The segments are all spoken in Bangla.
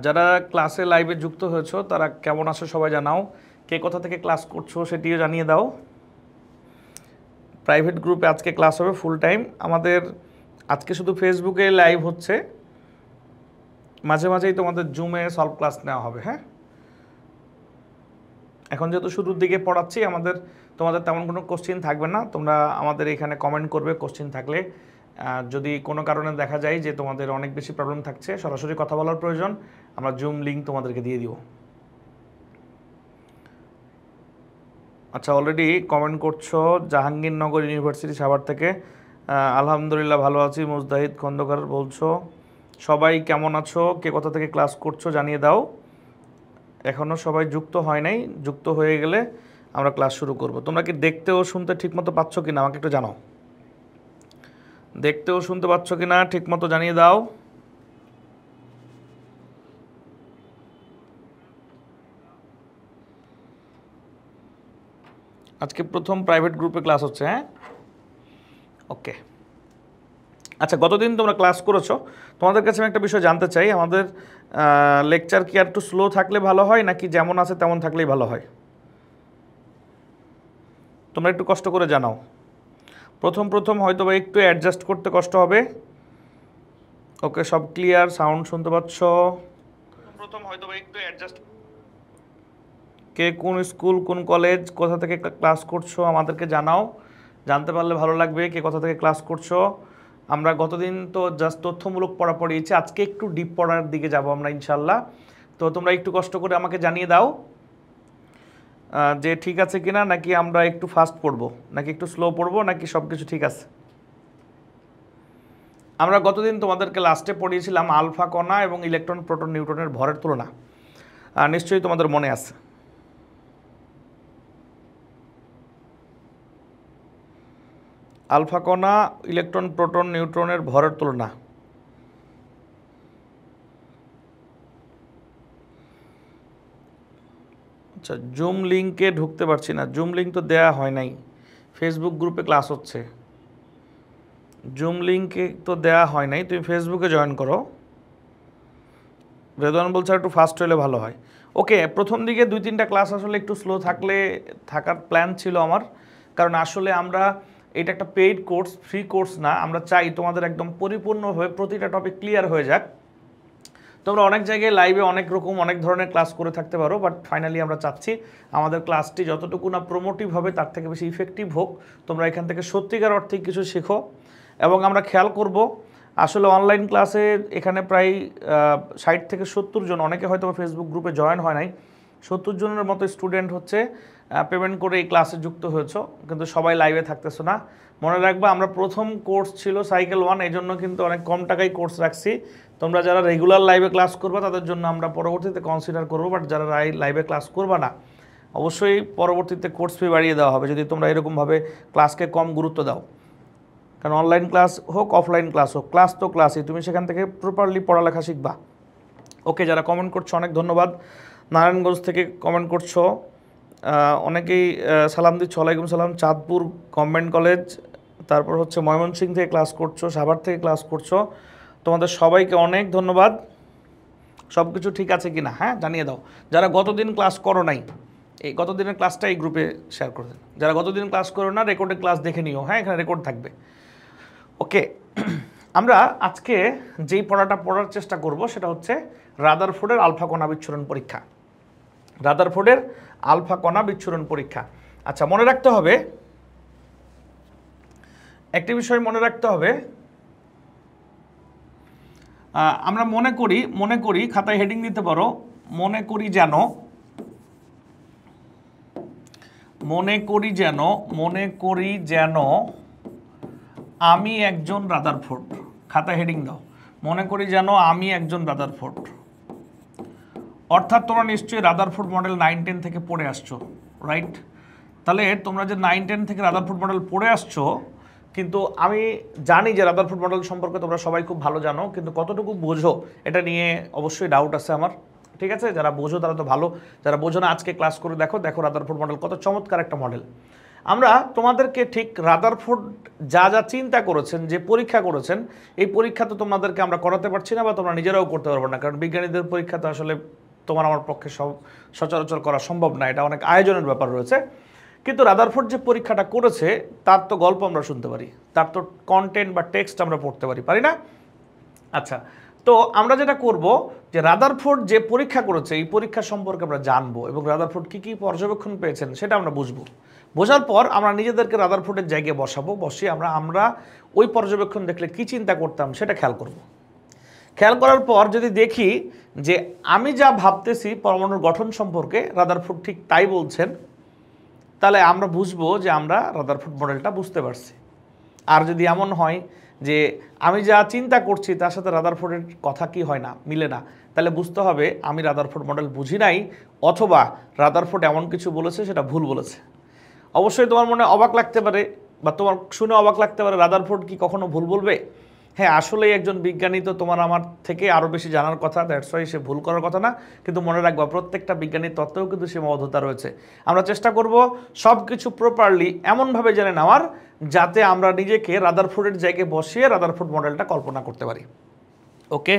যারা ক্লাসে লাইভে যুক্ত হয়েছো তারা কেমন আছো সবাই জানাও। কে কোথা থেকে ক্লাস করছো সেটিও জানিয়ে দাও। প্রাইভেট গ্রুপে আজকে ক্লাস হবে ফুল টাইম। আমাদের আজকে শুধু ফেসবুকে লাইভ হচ্ছে, মাঝে মাঝেই তোমাদের জুমে সলভ ক্লাস নেওয়া হবে। হ্যাঁ, এখন যেহেতু শুরুর দিকে পড়াচ্ছি তোমাদের তেমন কোনো কোশ্চিন থাকবে না। তোমরা আমাদের এখানে কমেন্ট করবে কোশ্চিন থাকলে। যদি কোনো কারণে দেখা যায় যে তোমাদের অনেক বেশি প্রবলেম থাকছে, সরাসরি কথা বলার প্রয়োজন, আমরা জুম লিঙ্ক তোমাদেরকে দিয়ে দিব। আচ্ছা, অলরেডি কমেন্ট করছো জাহাঙ্গীরনগর ইউনিভার্সিটি সাভার থেকে। আলহামদুলিল্লাহ ভালো আছি। মুজদাহিদ খন্দকার বলছো। সবাই কেমন আছো, কে কোথা থেকে ক্লাস করছো জানিয়ে দাও। এখনও সবাই যুক্ত হয় নাই, যুক্ত হয়ে গেলে আমরা ক্লাস শুরু করব। তোমরা কি দেখতে ও শুনতে ঠিকমতো পাচ্ছ কি না আমাকে একটু জানাও। দেখতে ও শুনতে পাচ্ছ কি না ঠিকমতো জানিয়ে দাও। আজকে প্রথম প্রাইভেট গ্রুপে ক্লাস হচ্ছে। হ্যাঁ, ওকে। আচ্ছা, গতদিন তোমরা ক্লাস করেছো, তোমাদের কাছে আমি একটা বিষয় জানতে চাই। আমাদের লেকচার কি আর একটু স্লো থাকলে ভালো হয় নাকি যেমন আছে তেমন থাকলেই ভালো হয়? তোমরা একটু কষ্ট করে জানাও। প্রথম হয়তো বা একটু অ্যাডজাস্ট করতে কষ্ট হবে। ওকে, সব ক্লিয়ার, সাউন্ড শুনতে পাচ্ছ? প্রথম হয়তো বা একটু অ্যাডজাস্ট। কে কোন স্কুল কোন কলেজ কোথা থেকে ক্লাস করছো আমাদেরকে জানাও, জানতে পারলে ভালো লাগবে কে কোথা থেকে ক্লাস করছো। আমরা গতদিন তো জাস্ট তথ্যমূলক পড়া পড়িয়েছি, আজকে একটু ডিপ পড়ার দিকে যাব আমরা ইনশাল্লাহ। তো তোমরা একটু কষ্ট করে আমাকে জানিয়ে দাও যে ঠিক আছে কিনা, নাকি আমরা একটু ফাস্ট পড়বো, নাকি একটু স্লো পড়বো, নাকি সব কিছু ঠিক আছে। আমরা গতদিন তোমাদেরকে লাস্টে পড়িয়েছিলাম আলফা কণা এবং ইলেকট্রন প্রোটন নিউট্রনের ভরের তুলনা, নিশ্চয়ই তোমাদের মনে আছে। আলফা কণা, ইলেকট্রন প্রোটন নিউট্রনের ভরের তুলনা। আচ্ছা, জুম লিঙ্কে ঢুকতে পারছি না। জুম লিঙ্ক তো দেয়া হয় নাই, ফেসবুক গ্রুপে ক্লাস হচ্ছে। জুম লিঙ্কে তো দেয়া হয় নাই, তুমি ফেসবুকে জয়েন করো। বেদন বলছে একটু ফাস্ট হলে ভালো হয়। ওকে, প্রথম দিকে 2-3টা ক্লাস আসলে একটু স্লো থাকার প্ল্যান ছিল আমার, কারণ আসলে আমরা এটা একটা পেইড কোর্স, ফ্রি কোর্স না। আমরা চাই তোমাদের একদম পরিপূর্ণভাবে প্রতিটা টপিক ক্লিয়ার হয়ে যাক। তোমরা অনেক জায়গায় লাইভে অনেক ধরনের ক্লাস করে থাকতে পারো, বাট ফাইনালি আমরা চাচ্ছি আমাদের ক্লাসটি যতটুকু না প্রমোটিভ হবে তার থেকে বেশি ইফেক্টিভ হোক। তোমরা এখান থেকে সত্যিকার অর্থে কিছু শেখো, এবং আমরা খেয়াল করব আসলে অনলাইন ক্লাসে এখানে প্রায় 60 থেকে 70 জন, অনেকে হয়তো ফেসবুক গ্রুপে জয়েন হয় নাই, 70 জনের মতো স্টুডেন্ট হচ্ছে পেমেন্ট করে এই ক্লাসে যুক্ত হয়েছো, কিন্তু সবাই লাইভে থাকতেছো না। মনে রাখবা, আমরা প্রথম কোর্স ছিল সাইকেল 1, এই জন্য কিন্তু অনেক কম টাকায় কোর্স রাখছি। তোমরা যারা রেগুলার লাইভে ক্লাস করবা তাদের জন্য আমরা পরবর্তীতে কনসিডার করবো, বাট যারা লাইভে ক্লাস করবা না, অবশ্যই পরবর্তীতে কোর্স ফি বাড়িয়ে দেওয়া হবে যদি তোমরা এরকমভাবে ক্লাসকে কম গুরুত্ব দাও। কারণ অনলাইন ক্লাস হোক অফলাইন ক্লাস হোক, ক্লাস তো ক্লাসই, তুমি সেখান থেকে প্রপারলি পড়ালেখা শিখবা। ওকে, যারা কমেন্ট করছো অনেক ধন্যবাদ। নারায়ণগঞ্জ থেকে কমেন্ট করছো অনেকেই, সালাম দিচ্ছ। ওয়ালাইকুম সালাম। চাঁদপুর গভর্নমেন্ট কলেজ, তারপর হচ্ছে ময়মনসিংহ থেকে ক্লাস করছো, সাভার থেকে ক্লাস করছো। তোমাদের সবাইকে অনেক ধন্যবাদ। সব কিছু ঠিক আছে কি না হ্যাঁ জানিয়ে দাও। যারা গতদিন ক্লাস করো নাই, এই গতদিনের ক্লাসটা এই গ্রুপে শেয়ার করে দেন। যারা গতদিন ক্লাস করো না, রেকর্ডেড ক্লাস দেখে নিও। হ্যাঁ, এখানে রেকর্ড থাকবে। ওকে, আমরা আজকে যেই পড়াটা পড়ার চেষ্টা করব সেটা হচ্ছে রাদারফোর্ডের আলফা কণা বিচ্ছুরণ পরীক্ষা। রাদারফোর্ডের আলফা কণা বিচ্ছুরণ পরীক্ষা। আচ্ছা, মনে রাখতে হবে একটি বিষয়, মনে রাখতে হবে আমরা মনে করি খাতায় হেডিং দিতে পারো, মনে করি যেন আমি একজন রাদারফোর্ড। খাতায় হেডিং দাও, মনে করি যেন আমি একজন রাদারফোর্ড। অর্থাৎ তোমরা নিশ্চয়ই রাদারফোর্ড মডেল 9-10 থেকে পড়ে আসছো, রাইট? তাহলে তোমরা যে 9-10 থেকে রাদারফোর্ড মডেল পড়ে আসছো, কিন্তু আমি জানি যে রাদারফোর্ড মডেল সম্পর্কে তোমরা সবাই খুব ভালো জানো, কিন্তু কতটুকু বোঝো এটা নিয়ে অবশ্যই ডাউট আছে আমার। ঠিক আছে, যারা বোঝো তারা তো ভালো, যারা বোঝো না আজকে ক্লাস করে দেখো রাদারফোর্ড মডেল কত চমৎকার একটা মডেল। আমরা তোমাদেরকে ঠিক রাদারফোর্ড যা যা চিন্তা করেছেন, যে পরীক্ষা করেছেন, এই পরীক্ষা তো তোমাদেরকে আমরা করাতে পারছি না বা তোমরা নিজেরাও করতে পারবো না, কারণ বিজ্ঞানীদের পরীক্ষা তো আসলে তোমার আমার পক্ষে সচরাচর করা সম্ভব না, এটা অনেক আয়োজনের ব্যাপার রয়েছে। কিন্তু রাদারফোর্ড যে পরীক্ষাটা করেছে তার তো গল্প আমরা শুনতে পারি, তার তো কন্টেন্ট বা টেক্সট আমরা পড়তে পারি না? আচ্ছা, তো আমরা যেটা করব যে রাদারফোর্ড যে পরীক্ষা করেছে এই পরীক্ষা সম্পর্কে আমরা জানবো এবং রাদারফোর্ড কী কী পর্যবেক্ষণ পেয়েছেন সেটা আমরা বুঝবো। বোঝার পর আমরা নিজেদেরকে রাদারফোর্ডের জায়গায় বসিয়ে আমরা ওই পর্যবেক্ষণ দেখলে কি চিন্তা করতাম সেটা খেয়াল করব। খেয়াল করার পর যদি দেখি যে আমি যা ভাবতেছি পরমাণুর গঠন সম্পর্কে রাদারফোর্ড ঠিক তাই বলছেন, তাহলে আমরা বুঝবো যে আমরা রাদারফোর্ড মডেলটা বুঝতে পারছি। আর যদি এমন হয় যে আমি যা চিন্তা করছি তার সাথে রাদারফোর্ডের কথা কি হয় না, মিলে না, তাহলে বুঝতে হবে আমি রাদারফোর্ড মডেল বুঝি নাই, অথবা রাদারফোর্ড এমন কিছু বলেছে সেটা ভুল বলেছে। অবশ্যই তোমার মনে অবাক লাগতে পারে বা তোমার শুনে অবাক লাগতে পারে, রাদারফোর্ড কি কখনো ভুল বলবে? হ্যাঁ, আসলেই একজন বিজ্ঞানী তো তোমার আমার থেকে আরও বেশি জানার কথা, দ্যাটস ওয়াই সে ভুল করার কথা না। কিন্তু মনে রাখবা প্রত্যেকটা বিজ্ঞানীর তত্ত্বেও কিন্তু সীমাবদ্ধতা রয়েছে। আমরা চেষ্টা করব সব কিছু প্রপারলি এমনভাবে জেনে নেওয়ার যাতে আমরা নিজেকে রাদারফোর্ডের জায়গায় বসিয়ে রাদারফোর্ড মডেলটা কল্পনা করতে পারি। ওকে,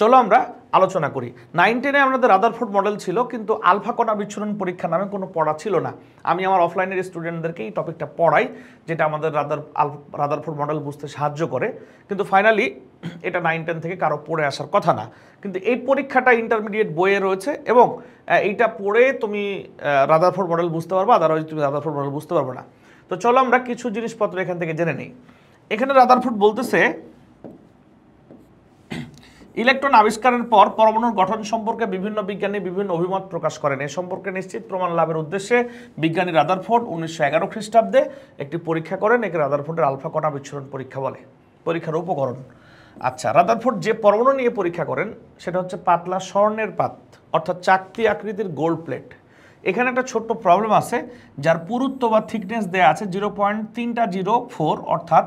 চলো আমরা আলোচনা করি। 9, 10-এ আমাদের রাদারফোর্ড মডেল ছিল, কিন্তু আলফা কণা বিচ্ছুরণ পরীক্ষা নামে কোনো পড়া ছিল না। আমি আমার অফলাইনের স্টুডেন্টদেরকে এই টপিকটা পড়াই, যেটা আমাদের রাদারফোর্ড মডেল বুঝতে সাহায্য করে। কিন্তু ফাইনালি এটা 9, 10 থেকে কারো পড়ে আসার কথা না। কিন্তু এই পরীক্ষাটা ইন্টারমিডিয়েট বইয়ে রয়েছে এবং এইটা পড়ে তুমি রাদারফোর্ড মডেল বুঝতে পারবে, আদারওয়াইজ তুমি রাদারফোর্ড মডেল বুঝতে পারবে না। তো চলো আমরা কিছু জিনিসপত্র এখান থেকে জেনে নিই। এখানে রাদারফোর্ড বলতেছে ইলেকট্রন আবিষ্কারের পর পরমাণুর গঠন সম্পর্কে বিভিন্ন বিজ্ঞানী বিভিন্ন অভিমত প্রকাশ করেন। এ সম্পর্কে নিশ্চিত প্রমাণ লাভের উদ্দেশ্যে বিজ্ঞানী রাদারফোর্ড 1911 খ্রিস্টাব্দে একটি পরীক্ষা করেন। একে রাদারফোর্ডের আলফা কণা বিচ্ছুরণ পরীক্ষা বলে। পরীক্ষার উপকরণ, আচ্ছা, রাদারফোর্ড যে পরমাণু নিয়ে পরীক্ষা করেন সেটা হচ্ছে পাতলা স্বর্ণের পাত, অর্থাৎ চাকতি আকৃতির গোল্ড প্লেট। এখানে একটা ছোট্ট প্রবলেম আছে, যার পুরুত্ব বা থিকনেস দেওয়া আছে 0.304, অর্থাৎ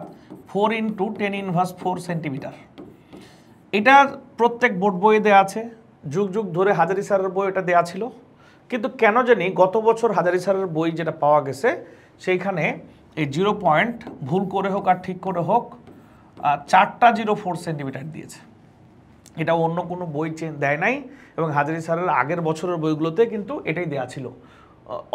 4 × 10⁻⁴ সেন্টিমিটার। এটা প্রত্যেক বোর্ড বইয়ে দেওয়া আছে, যুগ যুগ ধরে হাজারি স্যারের বই এটা দেওয়া ছিল। কিন্তু কেন জানি গত বছর হাজারি স্যারের বই যেটা পাওয়া গেছে সেইখানে এই 0 পয়েন্ট ভুল করে হোক আর ঠিক করে হোক 4.04 সেন্টিমিটার দিয়েছে। এটা অন্য কোনো বই দেয় নাই এবং হাজারি স্যারের আগের বছরের বইগুলোতে কিন্তু এটাই দেওয়া ছিল।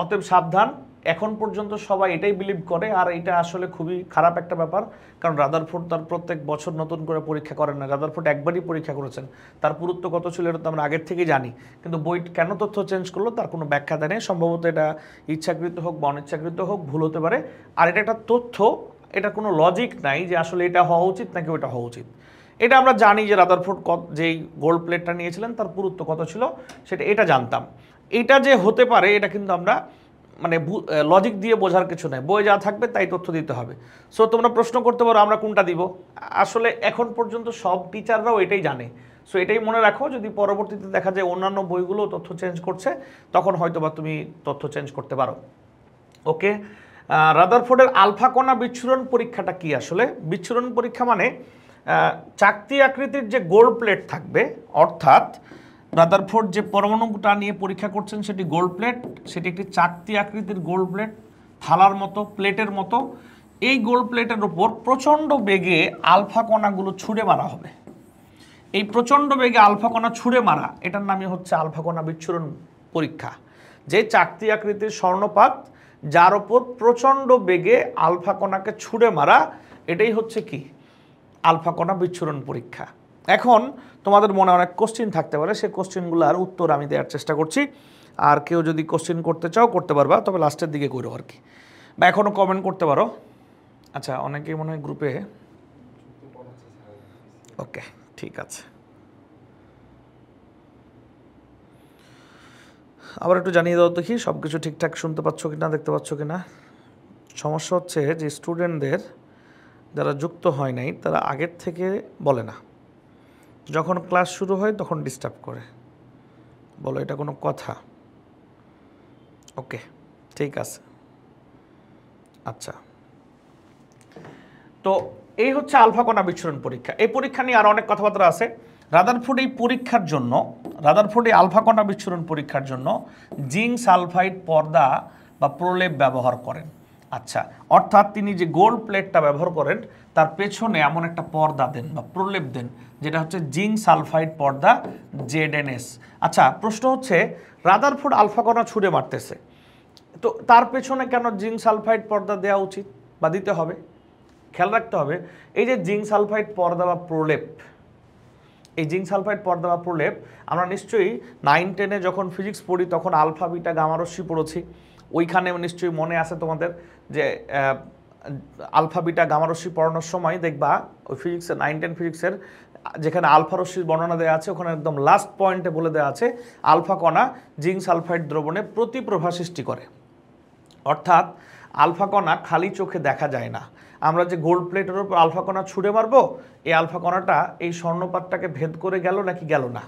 অতএব সাবধান, এখন পর্যন্ত সবাই এটাই বিলিভ করে, আর এটা আসলে খুবই খারাপ একটা ব্যাপার। কারণ রাদারফোর্ড তার প্রত্যেক বছর নতুন করে পরীক্ষা করেন না, রাদারফোর্ড একবারই পরীক্ষা করেছেন। তার পুরুত্ব কত ছিল এটা তো আমরা আগের থেকেই জানি, কিন্তু বই কেন তথ্য চেঞ্জ করলো তার কোনো ব্যাখ্যা দেয় নেই। সম্ভবত এটা ইচ্ছাকৃত হোক বা অনিচ্ছাকৃত হোক ভুল হতে পারে। আর এটা একটা তথ্য, এটা কোনো লজিক নাই যে আসলে এটা হওয়া উচিত নাকি ওটা হওয়া উচিত। এটা আমরা জানি যে রাদারফোর্ড যেই গোল্ড প্লেটটা নিয়েছিলেন তার পুরুত্ব কত ছিল সেটা এটা জানতাম। এটা যে হতে পারে এটা কিন্তু আমরা মানে লজিক দিয়ে বোঝার কিছু নেই, বই যা থাকবে তাই তথ্য দিতে হবে। সো তোমরা প্রশ্ন করতে পারো আমরা কোনটা দিব, আসলে এখন পর্যন্ত সব টিচাররাও এটাই জানে। সো এটাই মনে রাখো, যদি পরবর্তীতে দেখা যায় অন্যান্য বইগুলো তথ্য চেঞ্জ করছে তখন হয়তো বা তুমি তথ্য চেঞ্জ করতে পারো। ওকে, রাদারফোর্ডের আলফা কণা বিচ্ছুরণ পরীক্ষাটা কি? আসলে বিচ্ছুরণ পরীক্ষা মানে চাকতি আকৃতির যে গোল্ড প্লেট থাকবে, অর্থাৎ রাদারফোর্ড যে পরমাণুটা নিয়ে পরীক্ষা করছেন সেটি গোল্ড প্লেট, সেটি একটি চাকতি আকৃতির গোল্ড প্লেট, থালার মতো, প্লেটের মতো। এই গোল্ড প্লেটের উপর প্রচণ্ড বেগে আলফা কণাগুলো ছুঁড়ে মারা হবে। এই প্রচণ্ড বেগে আলফা কণা ছুঁড়ে মারা, এটার নামই হচ্ছে আলফা কণা বিচ্ছুরণ পরীক্ষা। যে চাকতি আকৃতির স্বর্ণপাত যার ওপর প্রচণ্ড বেগে আলফা কণাকে ছুঁড়ে মারা, এটাই হচ্ছে কি আলফা কণা বিচ্ছুরণ পরীক্ষা। এখন তোমাদের মনে অনেক কোশ্চিন থাকতে পারে, সেই কোশ্চিনগুলোর উত্তর আমি দেওয়ার চেষ্টা করছি। আর কেউ যদি কোশ্চিন করতে চাও করতে পারবা, তবে লাস্টের দিকে করো আর কি, বা এখনও কমেন্ট করতে পারো। আচ্ছা, অনেকেই মনে হয় গ্রুপে, ওকে ঠিক আছে। আবার একটু জানিয়ে দাও দেখি সব কিছু ঠিকঠাক শুনতে পাচ্ছ কিনা, দেখতে পাচ্ছ কিনা। সমস্যা হচ্ছে যে স্টুডেন্টদের যারা যুক্ত হয় নাই তারা আগের থেকে বলে না, যখন ক্লাস শুরু হয় তখন ডিস্টার্ব করে। বলো এটা কোনো কথা? ওকে ঠিক আছে। আচ্ছা, তো এই হচ্ছে আলফা কণা বিচ্ছুরণ পরীক্ষা। এই পরীক্ষা নিয়ে আর অনেক কথাবার্তা আছে। রাদারফোর্ড এই পরীক্ষার জন্য, রাদারফোর্ড এই আলফা কণা বিচ্ছুরণ পরীক্ষার জন্য জিঙ্ক সালফাইড পর্দা বা প্রলেপ ব্যবহার করেন। আচ্ছা, অর্থাৎ তিনি যে গোল্ড প্লেটটা ব্যবহার করেন তার পেছনে এমন একটা পর্দা দেন বা প্রলেপ দেন যেটা হচ্ছে জিঙ্ক সালফাইড পর্দা ZNS। আচ্ছা, প্রশ্ন হচ্ছে রাদারফোর্ড আলফা কণা ছুঁড়ে মারতেছে, তো তার পেছনে কেন জিঙ্ক সালফাইড পর্দা দেওয়া উচিত বা দিতে হবে? খেয়াল রাখতে হবে, এই যে জিঙ্ক সালফাইড পর্দা বা প্রলেপ, এই জিঙ্ক সালফাইড পর্দা বা প্রলেপ আমরা নিশ্চয়ই 9-10-এ যখন ফিজিক্স পড়ি তখন আলফা বিটা গামা রশ্মি পড়েছি। ওইখানে নিশ্চয়ই মনে আছে তোমাদের যে আলফা বিটা গামা রশ্মি পড়ানোর সময় দেখবা ওই ফিজিক্সের 9-10 ফিজিক্সের যেখানে আলফা রশ্মির বর্ণনা দেওয়া আছে ওখানে একদম লাস্ট পয়েন্টে বলে দেওয়া আছে আলফা কণা জিঙ্ক সালফাইড দ্রবণে প্রতিপ্রভা সৃষ্টি করে। অর্থাৎ আলফা কণা খালি চোখে দেখা যায় না। আমরা যে গোল্ড প্লেটের উপর আলফা কণা ছুঁড়ে মারবো, এই আলফা কণাটা এই স্বর্ণপাতটাকে ভেদ করে গেল নাকি গেল না,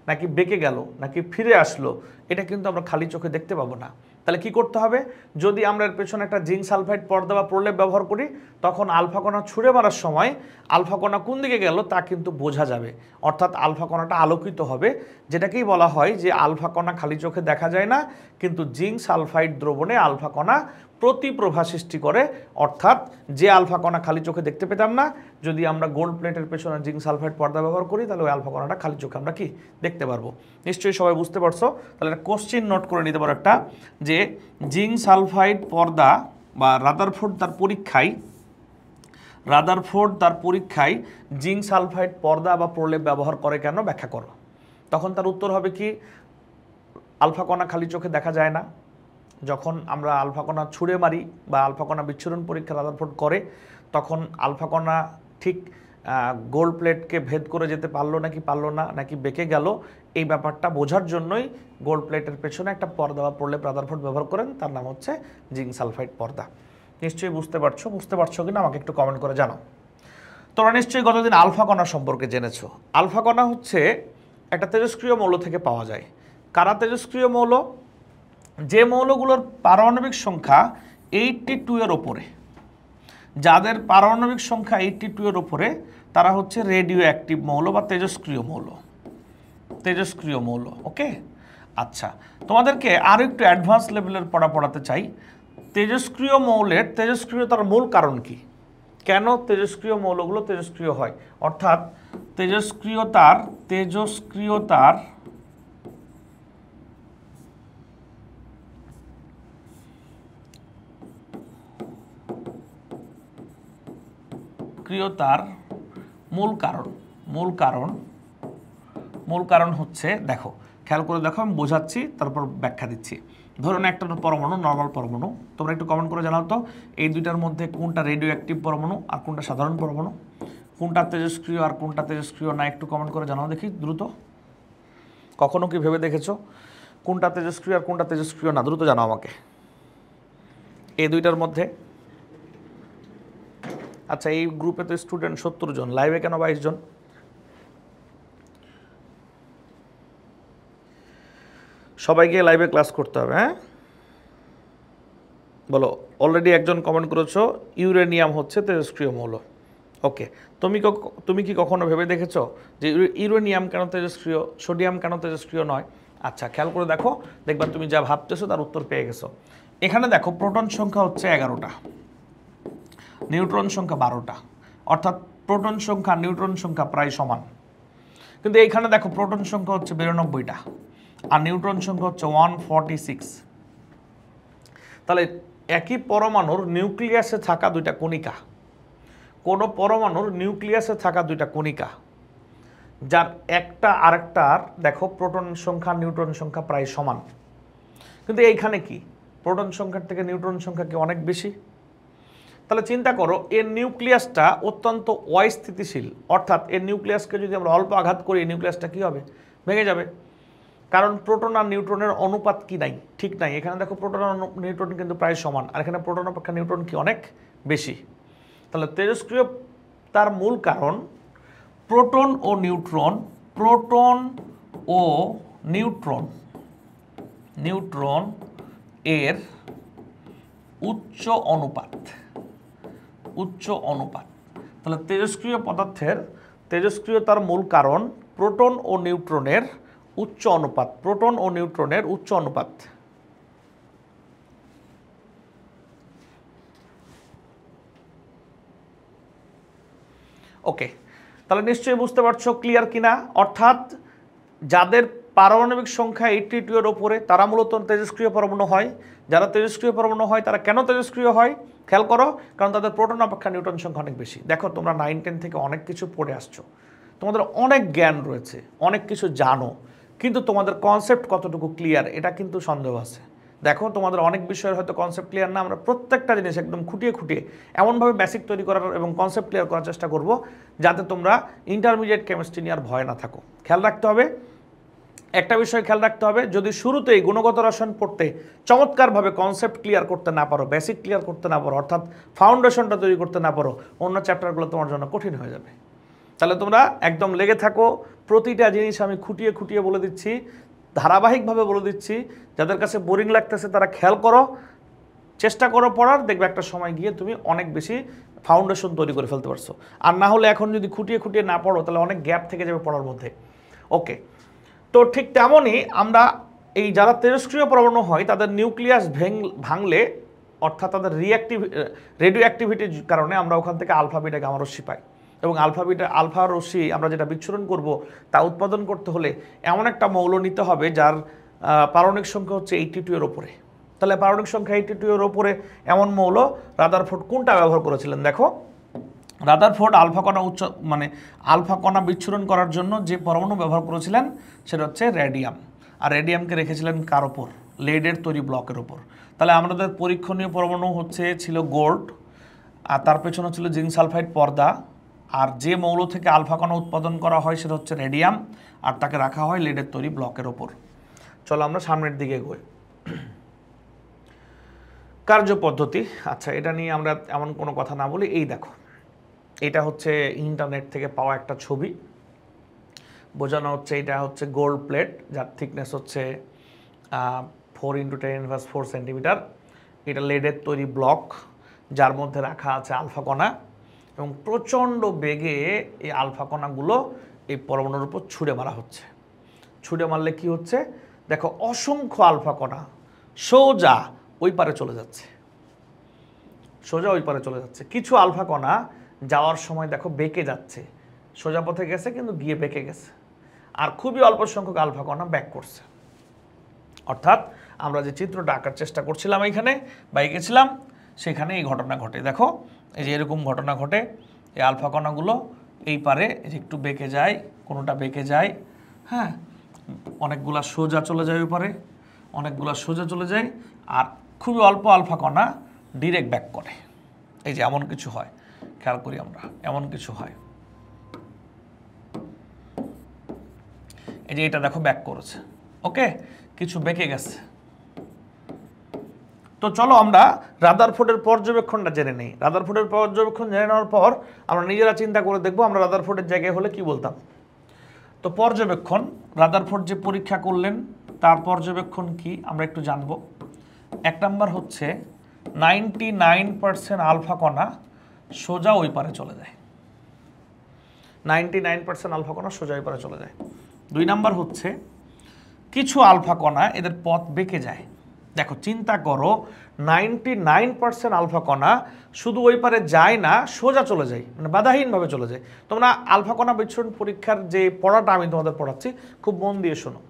নাকি বেঁকে গেল, নাকি ফিরে আসলো, এটা কিন্তু আমরা খালি চোখে দেখতে পাবো না। তাহলে কি করতে হবে? যদি আমরা এর পেছনে একটা জিঙ্ক সালফাইড পর্দা বা প্রলেপ ব্যবহার করি তখন আলফা কণা ছুঁড়ে মারার সময় আলফা কণা কোন দিকে গেল তা কিন্তু বোঝা যাবে। অর্থাৎ আলফা কণাটা আলোকিত হবে, যেটাকেই বলা হয় যে আলফা কণা খালি চোখে দেখা যায় না, কিন্তু জিঙ্ক সালফাইড দ্রবণে আলফা কণা প্রতিপ্রভা সৃষ্টি করে। অর্থাৎ যে আলফা কণা খালি চোখে দেখতে পেতাম না, যদি আমরা গোল্ড প্লেটের পেছনে জিঙ্ক সালফাইড পর্দা ব্যবহার করি তাহলে ওই আলফা কণাটা খালি চোখে আমরা কি দেখতে পারবো। নিশ্চয়ই সবাই বুঝতে পারছো। তাহলে একটা কোশ্চিন নোট করে নিতে পারো একটা, যে জিঙ্ক সালফাইড পর্দা বা রাদারফোর্ড তার পরীক্ষায় জিঙ্ক সালফাইড পর্দা বা প্রলেপ ব্যবহার করে কেন, ব্যাখ্যা করো। তখন তার উত্তর হবে কি, আলফা কণা খালি চোখে দেখা যায় না, যখন আমরা আলফা কণা ছুঁড়ে মারি বা আলফা কণা বিচ্ছুরণ পরীক্ষা রাদারফোর্ড করে তখন আলফা কণা ঠিক গোল্ড প্লেটকে ভেদ করে যেতে পারলো নাকি পারলো না, নাকি বেঁকে গেল, এই ব্যাপারটা বোঝার জন্যই গোল্ড প্লেটের পেছনে একটা পর্দা বা প্রলেপ রাদারফোর্ড ব্যবহার করেন, তার নাম হচ্ছে জিঙ্ক সালফাইড পর্দা। নিশ্চয়ই বুঝতে পারছো কিনা আমাকে একটু কমেন্ট করে জানাও। তোমরা নিশ্চয়ই গতদিন আলফা কণা সম্পর্কে জেনেছো। আলফা কণা হচ্ছে একটা তেজস্ক্রিয় মৌল থেকে পাওয়া যায়। কারা তেজস্ক্রিয় মৌল? যে মৌলগুলোর পারমাণবিক সংখ্যা 82 এর ওপরে, যাদের পারমাণবিক সংখ্যা 82 এর ওপরে তারা হচ্ছে রেডিও অ্যাক্টিভ মৌল বা তেজস্ক্রিয় মৌল। ওকে, আচ্ছা, তোমাদেরকে আরও একটু অ্যাডভান্স লেভেলের পড়াতে চাই। তেজস্ক্রিয় মৌলের তেজস্ক্রিয়তার মূল কারণ কি, কেন তেজস্ক্রিয় মৌলগুলো তেজস্ক্রিয় হয়, অর্থাৎ তেজস্ক্রিয়তার মূল কারণ হচ্ছে, দেখো খেয়াল করে দেখো, আমি বোঝাচ্ছি তারপর ব্যাখ্যা দিচ্ছি। ধরুন একটা পরমাণু, নর্মাল পরমাণু, তোমরা একটু কমেন্ট করে জানাও তো এই দুইটার মধ্যে কোনটা রেডিও অ্যাক্টিভ পরমাণু আর কোনটা সাধারণ পরমাণু, কোনটা তেজস্ক্রিয় আর কোনটা তেজস্ক্রিয় না, একটু কমেন্ট করে জানাও দেখি দ্রুত। কখনো কি ভেবে দেখেছো কোনটা তেজস্ক্রিয় আর কোনটা তেজস্ক্রিয় না? দ্রুত জানাও আমাকে এই দুইটার মধ্যে। আচ্ছা, এই গ্রুপে তো স্টুডেন্ট 70 জন, লাইভে কেন 22 জন? সবাইকে লাইভে ক্লাস করতে হবে, হ্যাঁ? বলো, অলরেডি একজন কমেন্ট করেছো ইউরেনিয়াম হচ্ছে তেজস্ক্রিয় মৌল। ওকে, তুমি কি কখনো ভেবে দেখেছো যে ইউরেনিয়াম কেন তেজস্ক্রিয়, সোডিয়াম কেন তেজস্ক্রিয় নয়? আচ্ছা, খেয়াল করে দেখো, দেখবা তুমি যা ভাবতেছো তার উত্তর পেয়ে গেছো। এখানে দেখো প্রোটন সংখ্যা হচ্ছে 11টা, নিউট্রন সংখ্যা 12টা, অর্থাৎ প্রোটন সংখ্যা নিউট্রন সংখ্যা প্রায় সমান। কিন্তু এইখানে দেখো প্রোটন সংখ্যা হচ্ছে 92টা আর নিউট্রন সংখ্যা হচ্ছে 146। তাহলে একই পরমাণুর নিউক্লিয়াসে থাকা দুইটা কণিকা, কোনো পরমাণুর নিউক্লিয়াসে থাকা দুইটা কণিকা যার একটা আরেকটার দেখো প্রোটন সংখ্যা নিউট্রন সংখ্যা প্রায় সমান, কিন্তু এইখানে কি প্রোটন সংখ্যার থেকে নিউট্রন সংখ্যা কি অনেক বেশি? তাহলে চিন্তা করো, এর নিউক্লিয়াসটা অত্যন্ত অস্থিতিশীল, অর্থাৎ এর নিউক্লিয়াসকে যদি আমরা অল্প আঘাত করি এই নিউক্লিয়াসটা কী হবে? ভেঙে যাবে। কারণ প্রোটন আর নিউট্রনের অনুপাত কি নাই, ঠিক নাই। এখানে দেখো প্রোটন আর নিউট্রন কিন্তু প্রায় সমান, আর এখানে প্রোটন অপেক্ষা নিউট্রন কি অনেক বেশি। তাহলে তেজস্ক্রিয় তার মূল কারণ প্রোটন ও নিউট্রন এর উচ্চ অনুপাত। তাহলে তেজস্ক্রিয় পদার্থের তেজস্ক্রিয়তার মূল কারণ প্রোটন ও নিউট্রনের উচ্চ অনুপাত। ওকে, তাহলে নিশ্চয়ই বুঝতে পারছো ক্লিয়ার কিনা। অর্থাৎ যাদের পারমাণবিক সংখ্যা 82 এর ওপরে তারা মূলত তেজস্ক্রিয় পরমাণু হয়। যারা তেজস্ক্রিয় পরমাণু হয় তারা কেন তেজস্ক্রিয় হয় খেয়াল করো, কারণ তাদের প্রোটন অপেক্ষা নিউট্রন সংখ্যা অনেক বেশি। দেখো তোমরা 9-10 থেকে অনেক কিছু পড়ে আসছো, তোমাদের অনেক জ্ঞান রয়েছে, অনেক কিছু জানো, কিন্তু তোমাদের কনসেপ্ট কতটুকু ক্লিয়ার এটা কিন্তু সন্দেহ আছে। দেখো তোমাদের অনেক বিষয়ের হয়তো কনসেপ্ট ক্লিয়ার না, আমরা প্রত্যেকটা জিনিস একদম খুঁটিয়ে খুঁটিয়ে এমনভাবে বেসিক তৈরি করার এবং কনসেপ্ট ক্লিয়ার করার চেষ্টা করব যাতে তোমরা ইন্টারমিডিয়েট কেমিস্ট্রি নিয়ে আর ভয় না থাকো। খেয়াল রাখতে হবে, একটা বিষয় খেয়াল রাখতে হবে, যদি শুরুতেই গুণগত রসায়ন পড়তে চমৎকারভাবে কনসেপ্ট ক্লিয়ার করতে না পারো, বেসিক ক্লিয়ার করতে না পারো, অর্থাৎ ফাউন্ডেশনটা তৈরি করতে না পারো, অন্য চ্যাপ্টারগুলো তোমার জন্য কঠিন হয়ে যাবে। তাহলে তোমরা একদম লেগে থাকো, প্রতিটা জিনিস আমি খুঁটিয়ে খুঁটিয়ে বলে দিচ্ছি, ধারাবাহিকভাবে বলে দিচ্ছি। যাদের কাছে বোরিং লাগতেছে তারা খেয়াল করো, চেষ্টা করো পড়ার, দেখবে একটা সময় গিয়ে তুমি অনেক বেশি ফাউন্ডেশন তৈরি করে ফেলতে পারছো। আর না হলে এখন যদি খুঁটিয়ে খুঁটিয়ে না পড়ো তাহলে অনেক গ্যাপ থেকে যাবে পড়ার মধ্যে। ওকে, তো ঠিক তেমনই আমরা এই যারা তেজস্ক্রিয় পরমাণু হয় তাদের নিউক্লিয়াস ভাঙলে, অর্থাৎ তাদের রেডিও অ্যাক্টিভিটির কারণে আমরা ওখান থেকে আলফা বিটা গামা রশ্মি পাই, এবং আলফা রশ্মি আমরা যেটা বিচ্ছুরণ করব তা উৎপাদন করতে হলে এমন একটা মৌল নিতে হবে যার পারমাণবিক সংখ্যা হচ্ছে 82 এর ওপরে। তাহলে পারমাণবিক সংখ্যা 82 এর ওপরে এমন মৌল রাদারফোর্ড কোনটা ব্যবহার করেছিলেন? দেখো রাদারফোর্ড আলফা কণা বিচ্ছুরণ করার জন্য যে পরমাণু ব্যবহার করেছিলেন সেটা হচ্ছে রেডিয়াম। আর রেডিয়ামকে রেখেছিলেন কার ওপর? লেডের তৈরি ব্লকের ওপর। তাহলে আমাদের পরীক্ষণীয় পরমাণু ছিল গোল্ড, আর তার পেছনে ছিল জিঙ্ক সালফাইড পর্দা, আর যে মৌল থেকে আলফা কণা উৎপাদন করা হয় সেটা হচ্ছে রেডিয়াম, আর তাকে রাখা হয় লেডের তৈরি ব্লকের ওপর। চলো আমরা সামনের দিকে এগোই। কার্য পদ্ধতি, আচ্ছা এটা নিয়ে আমরা এমন কোনো কথা না বলি। এই দেখো, এটা হচ্ছে ইন্টারনেট থেকে পাওয়া একটা ছবি, বোঝানো হচ্ছে এটা হচ্ছে গোল্ড প্লেট যার থিকনেস হচ্ছে 4x10⁴ সেন্টিমিটার। এটা লেডের তৈরি ব্লক যার মধ্যে রাখা আছে আলফা কণা, এবং প্রচণ্ড বেগে এই আলফা কণাগুলো এই পরমাণুর উপর ছুঁড়ে মারা হচ্ছে। ছুঁড়ে মারলে কি হচ্ছে? দেখো অসংখ্য আলফা কণা সোজা ওই পারে চলে যাচ্ছে, সোজা ওই পারে চলে যাচ্ছে। কিছু আলফা কণা যাওয়ার সময় দেখো বেঁকে যাচ্ছে, সোজা পথে গেছে কিন্তু গিয়ে বেঁকে গেছে, আর খুবই অল্প সংখ্যক আলফা কণা ব্যাক করছে। অর্থাৎ আমরা যে চিত্রটা আঁকার চেষ্টা করছিলাম এইখানে বা এঁকেছিলাম সেখানে এই ঘটনা ঘটে। দেখো এই যে এরকম ঘটনা ঘটে, এই আলফা কণাগুলো এই পারে যে একটু বেঁকে যায়, কোনোটা বেঁকে যায়, হ্যাঁ, অনেকগুলা সোজা চলে যায় ওই পারে, অনেকগুলা সোজা চলে যায়, আর খুবই অল্প আলফা কণা ডিরেক্ট ব্যাক করে। এই যে এমন কিছু হয়, খেয়াল করি আমরা, এমন কিছু হয়। এই যে এটা দেখো ব্যাক করেছে, ওকে, কিছু বেঁকে গেছে। তো চলো আমরা রাদারফোর্ডের পর্যবেক্ষণটা জেনে নিই। রাদারফোর্ডের পর্যবেক্ষণ জেনে নেওয়ার পর আমরা নিজেরা চিন্তা করে দেখবো আমরা রাদারফোর্ডের জায়গায় হলে কি বলতাম। তো পর্যবেক্ষণ, রাদারফোর্ড যে পরীক্ষা করলেন তার পর্যবেক্ষণ কি আমরা একটু জানবো। 1 নাম্বার হচ্ছে 99% আলফা কণা সোজা ওই পারে চলে যায়। 99% আলফা কণা সোজা ওই পারে চলে যায়। 2 নাম্বার হচ্ছে কিছু আলফা কণা এদের পথ বেঁকে যায়। দেখো চিন্তা করো, 99% আলফা কণা শুধু ওই পারে যায় না, সোজা চলে যায়, মানে বাধাহীনভাবে চলে যায়। তোমরা আলফা কণা বিচ্ছুরণ পরীক্ষার যে পড়াটা আমি তোমাদের পড়াচ্ছি খুব মন দিয়ে শোনো।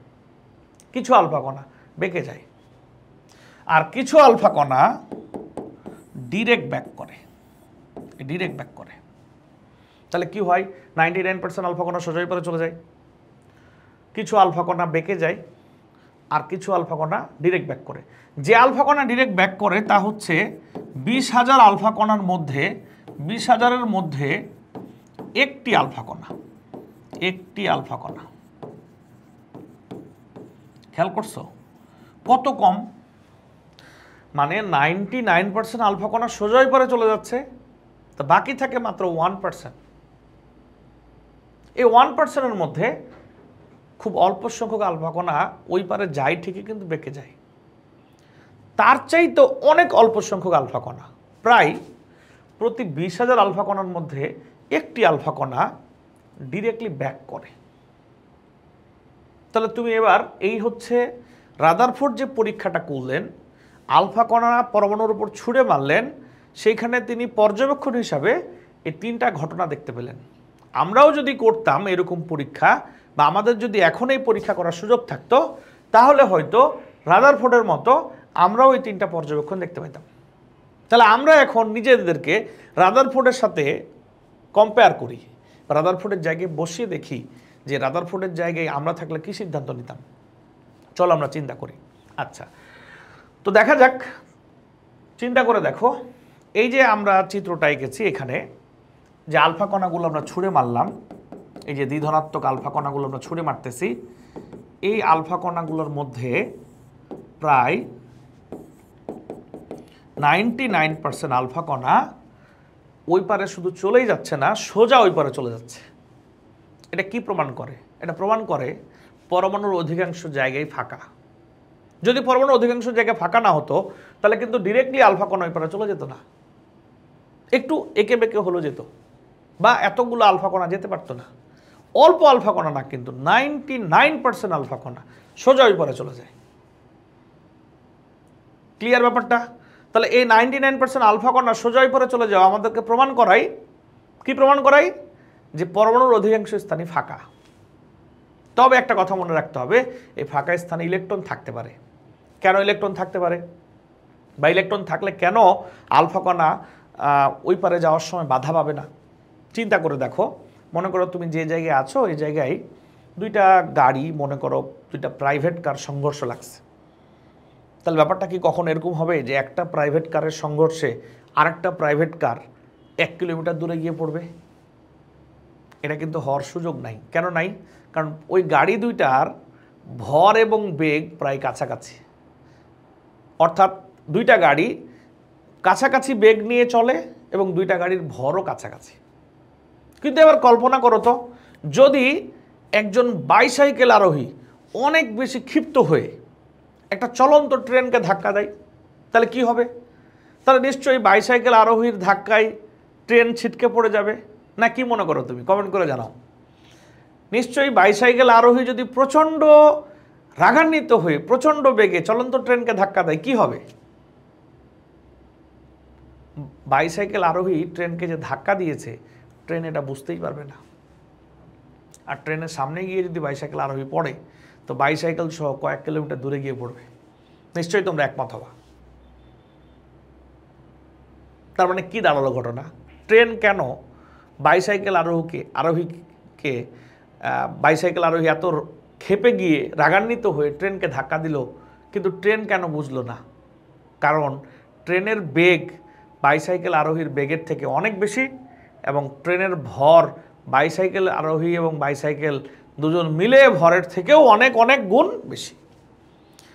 কিছু আলফা কণা বেঁকে যায়, আর কিছু আলফা কণা ডিরেক্ট ব্যাক করে, ডিরেক্ট ব্যাক করে। তাহলে কি হয়? 99% আলফা কণা সোজা ওই পারে চলে যায়, কিছু আলফা কণা বেঁকে যায়, আর কিছু আলফা কণা ডিরেক্ট ব্যাক করে। যে আলফা কণা ডিরেক্ট ব্যাক করে তা হচ্ছে 20,000 আলফা কণার মধ্যে 20,000-এর মধ্যে একটি আলফা কণা, একটি আলফা কণা। খেয়াল করছো কত কম? মানে 99% আলফা কণা সোজা ওই পারে চলে যাচ্ছে, তা বাকি থাকে মাত্র 1%। এই 1%-এর মধ্যে খুব অল্প সংখ্যক আলফা কণা ওই পারে যায় ঠিকই, কিন্তু বেঁকে যায়। তার চাইতে অনেক অল্প সংখ্যক আলফা কণা, প্রায় প্রতি 20,000 আলফা কণার মধ্যে একটি আলফা কণা ডিরেক্টলি ব্যাক করে। তাহলে তুমি এবার এই হচ্ছে রাদারফোর্ড যে পরীক্ষাটা করলেন, আলফা কণা পরমাণুর উপর ছুঁড়ে মারলেন, সেইখানে তিনি পর্যবেক্ষণ হিসাবে এই 3টা ঘটনা দেখতে পেলেন। আমরাও যদি করতাম এরকম পরীক্ষা বা আমাদের যদি এখন এই পরীক্ষা করার সুযোগ থাকতো তাহলে হয়তো রাদারফোর্ডের মতো আমরাও এই 3টা পর্যবেক্ষণ দেখতে পেতাম। তাহলে আমরা এখন নিজেদেরকে রাদারফোর্ডের সাথে কম্পেয়ার করি, রাদারফোর্ডের জায়গায় বসিয়ে দেখি যে রাদারফোর্ডের জায়গায় আমরা থাকলে কী সিদ্ধান্ত নিতাম। চলো আমরা চিন্তা করি। আচ্ছা, তো দেখা যাক, চিন্তা করে দেখো, এই যে আমরা চিত্রটা এঁকেছি, এখানে যে আলফা কণাগুলো আমরা ছুঁড়ে মারলাম, এই যে দ্বিধনাত্মক আলফা কণাগুলো আমরা ছুঁড়ে মারতেছি, এই আলফা কণাগুলোর মধ্যে প্রায় 99% আলফা কণা ওই পারে শুধু চলেই যাচ্ছে না, সোজা ওই পারে চলে যাচ্ছে। এটা কি প্রমাণ করে? এটা প্রমাণ করে পরমাণুর অধিকাংশ জায়গায় ফাঁকা। যদি পরমাণুর অধিকাংশ জায়গায় ফাঁকা না হতো তাহলে কিন্তু ডিরেক্টলি আলফা কণা ওই পারে চলে যেত না, একটু এঁকে বেঁকে হলো যেত, বা এতগুলো আলফা কণা যেতে পারতো না। অল্প আলফা কণা না, কিন্তু 99% আলফা কণা সোজা ওই পারে চলে যায়। ক্লিয়ার ব্যাপারটা? তাহলে এই 99% আলফা কণা সোজা ওই পারে চলে যাওয়া আমাদেরকে প্রমাণ করাই, কি প্রমাণ করাই? যে পরমাণুর অধিকাংশ স্থানই ফাঁকা। তবে একটা কথা মনে রাখতে হবে, এই ফাঁকা স্থানে ইলেকট্রন থাকতে পারে। কেন ইলেকট্রন থাকতে পারে, বা ইলেকট্রন থাকলে কেন আলফা কণা ওই পারে যাওয়ার সময় বাধা পাবে না? চিন্তা করে দেখো, মনে করো তুমি যে জায়গায় আছো এই জায়গায় দুইটা গাড়ি, মনে করো দুইটা প্রাইভেট কার সংঘর্ষ লাগছে। তাহলে ব্যাপারটা কি কখন এরকম হবে যে একটা প্রাইভেট কারের সংঘর্ষে আরেকটা প্রাইভেট কার 1 কিলোমিটার দূরে গিয়ে পড়বে? এটা কিন্তু হওয়ার সুযোগ নাই। কেন নাই? কারণ ওই গাড়ি দুইটার ভর এবং বেগ প্রায় কাছাকাছি, অর্থাৎ দুইটা গাড়ি কাছাকাছি বেগ নিয়ে চলে এবং দুইটা গাড়ির ভরও কাছাকাছি। কিন্তু এবার কল্পনা করো তো, যদি একজন বাইসাইকেল আরোহী অনেক বেশি ক্ষিপ্ত হয়ে একটা চলন্ত ট্রেনকে ধাক্কা দেয়, তাহলে কি হবে? তাহলে নিশ্চয়ই বাইসাইকেল আরোহীর ধাক্কায় ট্রেন ছিটকে পড়ে যাবে, না কি মনে করো তুমি? কমেন্ট করে জানাও। নিশ্চয়ই বাইসাইকেল আরোহী যদি প্রচণ্ড রাগান্বিত হয়ে প্রচণ্ড বেগে চলন্ত ট্রেনকে ধাক্কা দেয়, কি হবে? বাইসাইকেল আরোহী ট্রেনকে যে ধাক্কা দিয়েছে, ট্রেন এটা বুঝতেই পারবে না। আর ট্রেনের সামনে গিয়ে যদি বাইসাইকেল আরোহী পড়ে, তো বাইসাইকেল সহ কয়েক কিলোমিটার দূরে গিয়ে পড়বে। নিশ্চয়ই তোমরা একমত হবা। তার মানে কি দাঁড়ালো ঘটনা? ট্রেন কেন বাইসাইকেল আরোহীকে বাইসাইকেল আরোহী এত ক্ষেপে গিয়ে রাগান্বিত হয়ে ট্রেনকে ধাক্কা দিল, কিন্তু ট্রেন কেন বুঝলো না? কারণ ট্রেনের বেগ বাইসাইকেল আরোহীর বেগের থেকে অনেক বেশি, এবং ট্রেনের ভর বাইসাইকেল আরোহী এবং বাইসাইকেল দুজন মিলে ভরের থেকেও অনেক অনেক গুণ বেশি।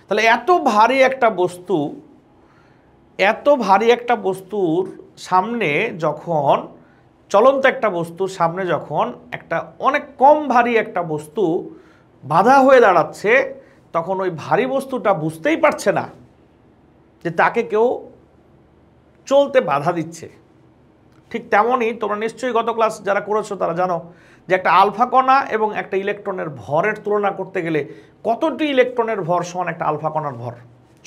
তাহলে এত ভারী একটা বস্তুর সামনে যখন, চলন্ত একটা বস্তুর সামনে যখন একটা অনেক কম ভারী একটা বস্তু বাধা হয়ে দাঁড়াচ্ছে, তখন ওই ভারী বস্তুটা বুঝতেই পারছে না যে তাকে কেউ চলতে বাধা দিচ্ছে। ঠিক তেমনই তোমরা নিশ্চয়ই গত ক্লাস যারা করেছো তারা জানো যে একটা আলফা কণা এবং একটা ইলেকট্রনের ভরের তুলনা করতে গেলে কতটি ইলেকট্রনের ভর সমান একটা আলফা কণার ভর?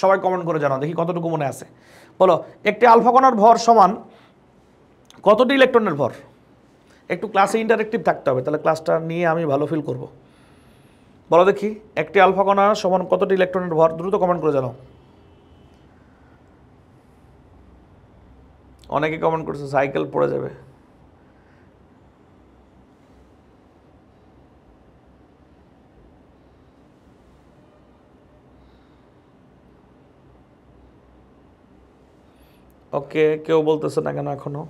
সবাই কমেন্ট করে জানাও দেখি কতটুকু মনে আছে। বলো, একটি আলফা কণার ভর সমান কতটি ইলেকট্রনের ভর? একটু ক্লাসে ইন্টারেক্টিভ থাকতে হবে, তাহলে ক্লাসটা নিয়ে আমি ভালো ফিল করব। বলো দেখি, একটি আলফা কণা সমান কতটি ইলেকট্রনের ভর? দ্রুত কমেন্ট করে জানাও। অনেকে কমেন্ট করছে সাইকেল পড়ে যাবে। ওকে, কেউ বলতেছে না কেন এখনো?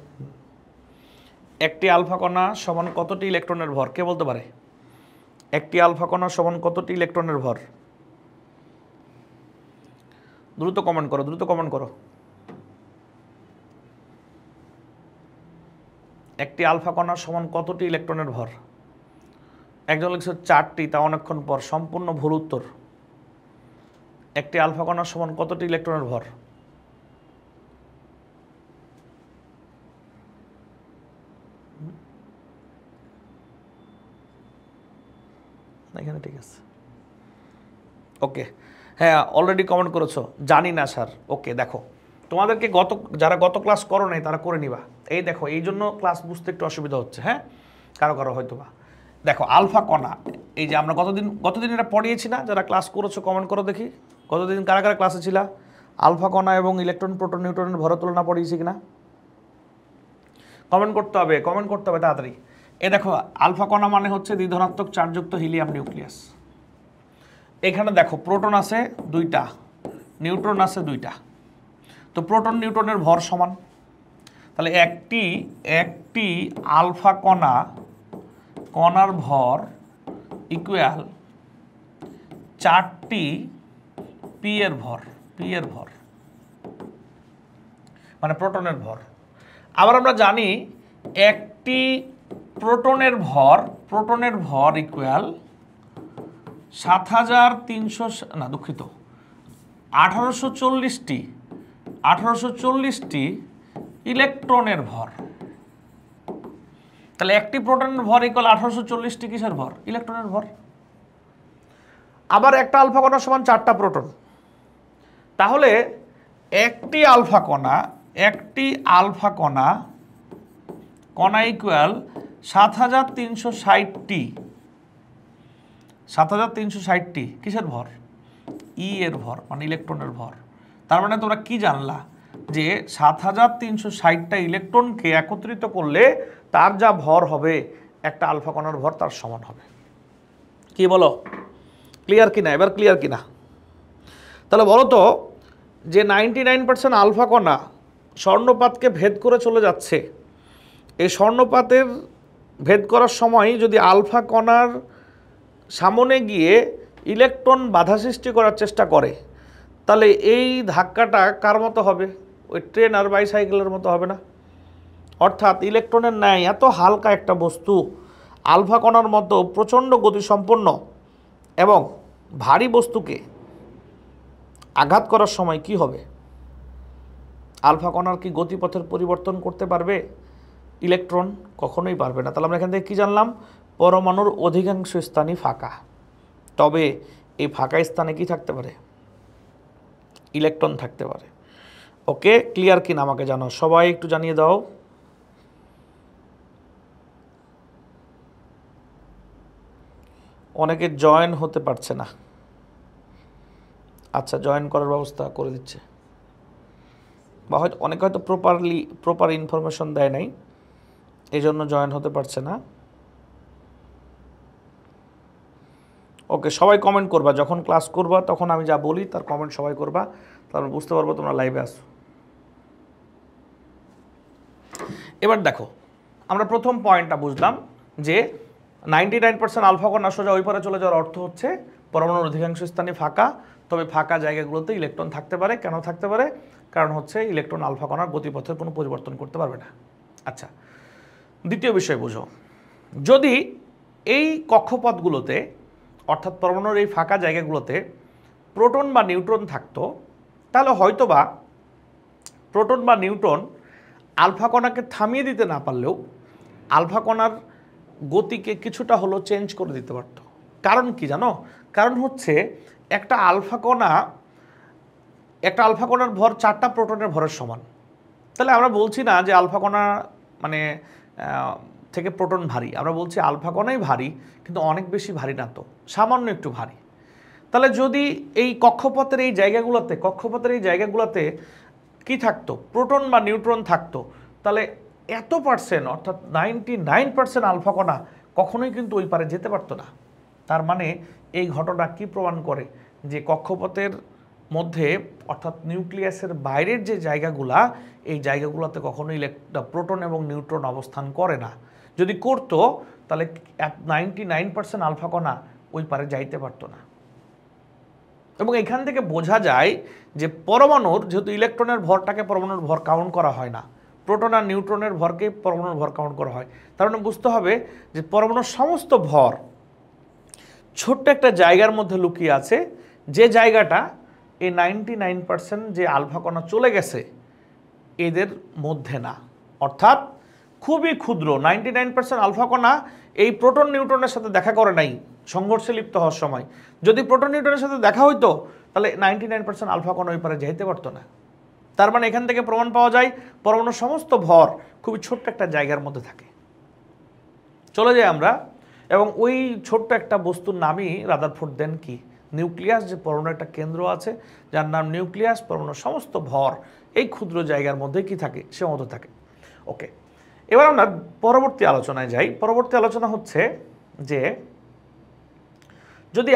একটি আলফা কণা সমান কতটি ইলেকট্রনের ভর? কে বলতে পারে? একটি আলফা কণা সমান কতটি ইলেকট্রনের ভর? দ্রুত কমেন্ট করো, দ্রুত কমেন্ট করো। একটি আলফা কণা সমান কতটি ইলেকট্রনের ভর? একজন লিখছে 4টি, তা অনেকক্ষণ পর। সম্পূর্ণ ভুল উত্তর। একটি আলফা কণা সমান কতটি ইলেকট্রনের ভর? এখানে ঠিক আছে। ওকে, হ্যাঁ অলরেডি কমেন্ট করেছো, জানি না স্যার। ওকে, দেখো তোমাদেরকে যারা গত ক্লাস করো নাই তারা করে নিবা। এই দেখো, এই জন্য ক্লাস বুঝতে একটু অসুবিধা হচ্ছে। হ্যাঁ, কারো কারো হয়তো বা। দেখো আলফা কণা, এই যে আমরা গতদিন এটা পড়িয়েছি না, যারা ক্লাস করেছো কমেন্ট করো দেখি, গতদিন কারা কারা ক্লাসে ছিল? আলফা কণা এবং ইলেকট্রন প্রোটন নিউট্রনের ভর তুলনা পড়িয়েছি কিনা? কমেন্ট করতে হবে তাড়াতাড়ি। এ দেখো আলফা কণা মানে হচ্ছে দ্বিধনাত্মক চার্জযুক্ত হিলিয়াম নিউক্লিয়াস। এখানে দেখো প্রোটন আছে 2টা, নিউট্রন আছে 2টা। তো প্রোটন নিউট্রনের ভর সমান, তাহলে একটি আলফা কণার ভর ইকুয়াল 4টি পি এর ভর মানে প্রোটনের ভর। আবার আমরা জানি একটি প্রোটনের ভর ইকুয়াল 1840টি ইলেকট্রনের ভর। তাহলে একটি প্রোটনের ভর ইকুয়াল 1840টি কিসের ভর? ইলেকট্রনের ভর। আবার একটা আলফা কণা সমান 4টা প্রোটন, তাহলে একটি আলফা কণা ইকুয়াল 7360টি কিসের ভর? ই এর ভর মানে ইলেকট্রনের ভর। তার মানে তোমরা কি জানলা যে 7360টা ইলেকট্রনকে একত্রিত করলে তার যা ভর হবে একটা আলফা কণার ভর তার সমান হবে। কি বলো, ক্লিয়ার কিনা? এবার ক্লিয়ার কিনা? তাহলে বলো তো যে 99% আলফা কণা স্বর্ণপাতকে ভেদ করে চলে যাচ্ছে, এই স্বর্ণপাতের ভেদ করার সময় যদি আলফা কণার সামনে গিয়ে ইলেকট্রন বাধা সৃষ্টি করার চেষ্টা করে, তাহলে এই ধাক্কাটা কার মতো হবে? ওই ট্রেন আর বাইসাইকেলের মতো হবে না? অর্থাৎ ইলেকট্রনের ন্যায় এত হালকা একটা বস্তু আলফা কণার মতো প্রচণ্ড গতিসম্পন্ন এবং ভারী বস্তুকে আঘাত করার সময় কি হবে? আলফা কণার কি গতিপথের পরিবর্তন করতে পারবে ইলেকট্রন? কখনোই পারবে না। তাহলে আমরা এখান থেকে কী জানলাম? পরমাণুর অধিকাংশ স্থানই ফাঁকা, তবে এই ফাঁকা স্থানে কি থাকতে পারে? ইলেকট্রন থাকতে পারে। ওকে, ক্লিয়ার কিনা আমাকে জানাও, সবাই একটু জানিয়ে দাও। অনেকে জয়েন হতে পারছে না। আচ্ছা, জয়েন করার ব্যবস্থা করে দিচ্ছে, বা হয়তো অনেকে হয়তো প্রপার ইনফরমেশন দেয় নাই, এই জন্য জয়েন হতে পারছে না। ওকে, সবাই কমেন্ট করবা, যখন ক্লাস করবা তখন আমি যা বলি তার কমেন্ট সবাই করবা, তারপর বুঝতে পারবো তোমরা লাইভে আসো। এবার দেখো, আমরা প্রথম পয়েন্টটা বুঝলাম যে 99% আলফা কণা সোজা ওই পারে চলে যাওয়ার অর্থ হচ্ছে পরমাণুর অধিকাংশ স্থানে ফাঁকা, তবে ফাঁকা জায়গাগুলোতে ইলেকট্রন থাকতে পারে। কেন থাকতে পারে? কারণ হচ্ছে ইলেকট্রন আলফা কণার গতিপথের কোনো পরিবর্তন করতে পারবে না। আচ্ছা, দ্বিতীয় বিষয় বুঝো, যদি এই কক্ষপথগুলোতে অর্থাৎ পরমাণুর এই ফাঁকা জায়গাগুলোতে প্রোটন বা নিউট্রন থাকতো, তাহলে হয়তোবা প্রোটন বা নিউট্রন আলফা কণাকে থামিয়ে দিতে না পারলেও আলফা কণার গতিকে কিছুটা হলো চেঞ্জ করে দিতে পারত। কারণ কি জানো? কারণ হচ্ছে একটা আলফা কণার ভর 4টা প্রোটনের ভরের সমান। তাহলে আমরা বলছি না যে আলফা কণা মানে থেকে প্রোটন ভারী, আমরা বলছি আলফা কণাই ভারী, কিন্তু অনেক বেশি ভারী না, তো সামান্য একটু ভারী। তাহলে যদি এই কক্ষপথের এই জায়গাগুলোতে কি থাকতো? প্রোটন বা নিউট্রন থাকতো, তাহলে এত পার্সেন্ট অর্থাৎ 99% আলফা কণা কখনোই কিন্তু ওই পারে যেতে পারতো না। তার মানে এই ঘটনা কি প্রমাণ করে? যে কক্ষপথের মধ্যে অর্থাৎ নিউক্লিয়াসের বাইরের যে জায়গাগুলা, এই জায়গাগুলোতে কখনোই প্রোটন এবং নিউট্রন অবস্থান করে না। যদি করতো তাহলে 99% আলফা কণা ওই পারে যাইতে পারতো না। এবং এখান থেকে বোঝা যায় যে পরমাণুর, যেহেতু ইলেকট্রনের ভরটাকে পরমাণুর ভর কাউন্ট করা হয় না, প্রোটন আর নিউট্রনের ভরকে পরমাণুর ভর কাউন্ট করা হয়, তার মানে বুঝতে হবে যে পরমাণুর সমস্ত ভর ছোট্ট একটা জায়গার মধ্যে লুকিয়ে আছে, যে জায়গাটা এই 99% যে আলফা কণা চলে গেছে এদের মধ্যে না। অর্থাৎ খুবই ক্ষুদ্র 99% আলফা কণা এই প্রোটন নিউট্রনের সাথে দেখা করে নাই সংঘর্ষে লিপ্ত হওয়ার সময়। যদি প্রোটন নিউট্রনের সাথে দেখা হইতো তাহলে 99% আলফা কণা ওই পারে যেতে পারতো না। তার মানে এখান থেকে প্রমাণ পাওয়া যায় পরমাণুর সমস্ত ভর খুবই ছোট্ট একটা জায়গার মধ্যে থাকে। চলে যাই আমরা, এবং ওই ছোট্ট একটা বস্তুর নামই রাদারফোর্ড দেন কি নিউক্লিয়াস, যে পরমাণুর একটা কেন্দ্র আছে যার নাম নিউক্লিয়াস, পরমাণুর সমস্ত ভর এই ক্ষুদ্র জায়গার মধ্যে কি থাকে, সীমাবদ্ধ থাকে। ওকে, এবার আমরা পরবর্তী আলোচনায় যাই। পরবর্তী আলোচনা হচ্ছে যে যদি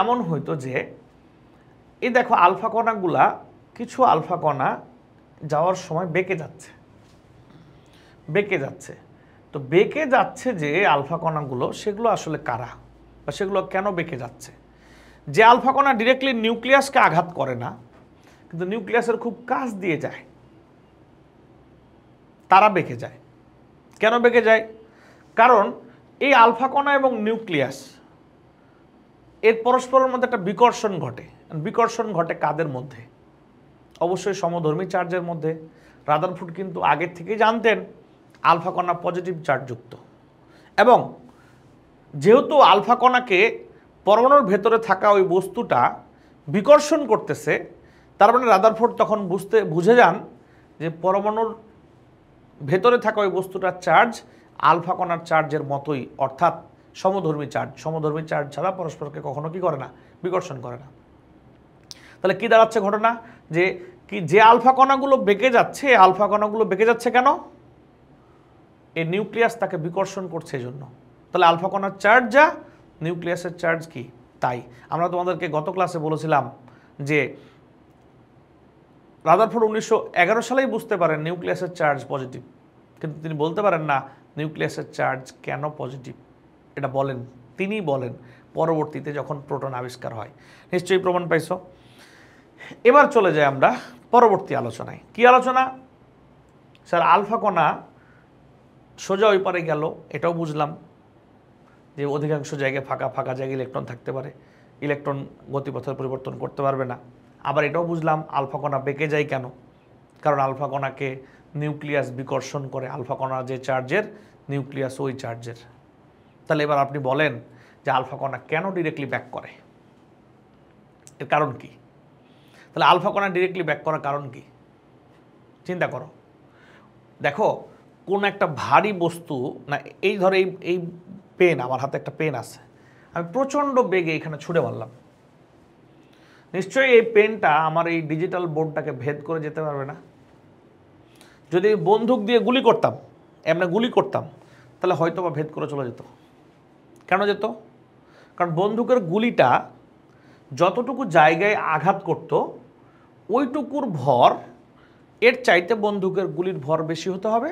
এমন হইতো যে এই দেখো আলফা কণাগুলা, কিছু আলফা কণা যাওয়ার সময় বেঁকে যাচ্ছে, তো বেঁকে যাচ্ছে যে আলফা কণাগুলো, সেগুলো আসলে কারা বা সেগুলো কেন বেঁকে যাচ্ছে? যে আলফা কণা ডিরেক্টলি নিউক্লিয়াসকে আঘাত করে না কিন্তু নিউক্লিয়াসের খুব কাছ দিয়ে যায়, তারা বেঁকে যায়। কেন বেঁকে যায়? কারণ এই আলফা কণা এবং নিউক্লিয়াস এর পরস্পরের মধ্যে একটা বিকর্ষণ ঘটে। বিকর্ষণ ঘটে কাদের মধ্যে? অবশ্যই সমধর্মী চার্জের মধ্যে। রাদারফোর্ড কিন্তু আগের থেকেই জানতেন আলফা কণা পজিটিভ চার্জযুক্ত, এবং যেহেতু আলফা কণাকে পরমাণুর ভেতরে থাকা ওই বস্তুটা বিকর্ষণ করতেছে, তার মানে রাদারফোর্ড তখন বুঝে যান যে পরমাণুর ভেতরে থাকা ওই বস্তুটার চার্জ আলফা কণার চার্জের মতোই, অর্থাৎ সমধর্মী চার্জ। সমধর্মী চার্জ ছাড়া পরস্পরকে কখনো কি করে না, বিকর্ষণ করে না। তাহলে কি দাঁড়াচ্ছে ঘটনা, যে আলফা কণাগুলো বেঁকে যাচ্ছে, আলফা কণাগুলো বেঁকে যাচ্ছে কেন? এই নিউক্লিয়াস তাকে বিকর্ষণ করছে এই জন্য। তাহলে আলফা কণার চার্জ যা, নিউক্লিয়াসের চার্জ কি তাই। আমরা তোমাদেরকে গত ক্লাসে বলেছিলাম যে রাদারফোর্ড 1911 সালেই বুঝতে পারেন নিউক্লিয়াসের চার্জ পজিটিভ, কিন্তু তিনি বলতে পারেন না নিউক্লিয়াসের চার্জ কেন পজিটিভ। এটা তিনি বলেন পরবর্তীতে যখন প্রোটন আবিষ্কার হয়। নিশ্চয়ই প্রমাণ পাইছো। এবার চলে যাই আমরা পরবর্তী আলোচনায়। কি আলোচনা? স্যার আলফা কণা সোজা ওই পারে গেল, এটাও বুঝলাম যে অধিকাংশ জায়গায় ফাঁকা জায়গায় ইলেকট্রন থাকতে পারে, ইলেকট্রন গতিপথের পরিবর্তন করতে পারবে না। আবার এটাও বুঝলাম আলফা কণা বেঁকে যায় কেন, কারণ আলফা কণাকে নিউক্লিয়াস বিকর্ষণ করে। আলফা কণা যে চার্জের, নিউক্লিয়াস ওই চার্জের। তাহলে এবার আপনি বলেন যে আলফা কণা কেন ডিরেক্টলি ব্যাক করে, এর কারণ কি? তাহলে আলফা কণা ডিরেক্টলি ব্যাক করার কারণ কি? চিন্তা করো। দেখো, কোন একটা ভারী বস্তু না, এই ধরো এই পেন, আমার হাতে একটা পেন আছে, আমি প্রচণ্ড বেগে এখানে ছুঁড়ে মারলাম, নিশ্চয়ই এই পেনটা আমার এই ডিজিটাল বোর্ডটাকে ভেদ করে যেতে পারবে না। যদি বন্দুক দিয়ে গুলি করতাম, গুলি করতাম, তাহলে হয়তো বা ভেদ করে চলে যেত। কেন যেত? কারণ বন্দুকের গুলিটা যতটুকু জায়গায় আঘাত করত, ওইটুকুর ভর এর চাইতে বন্দুকের গুলির ভর বেশি হতে হবে,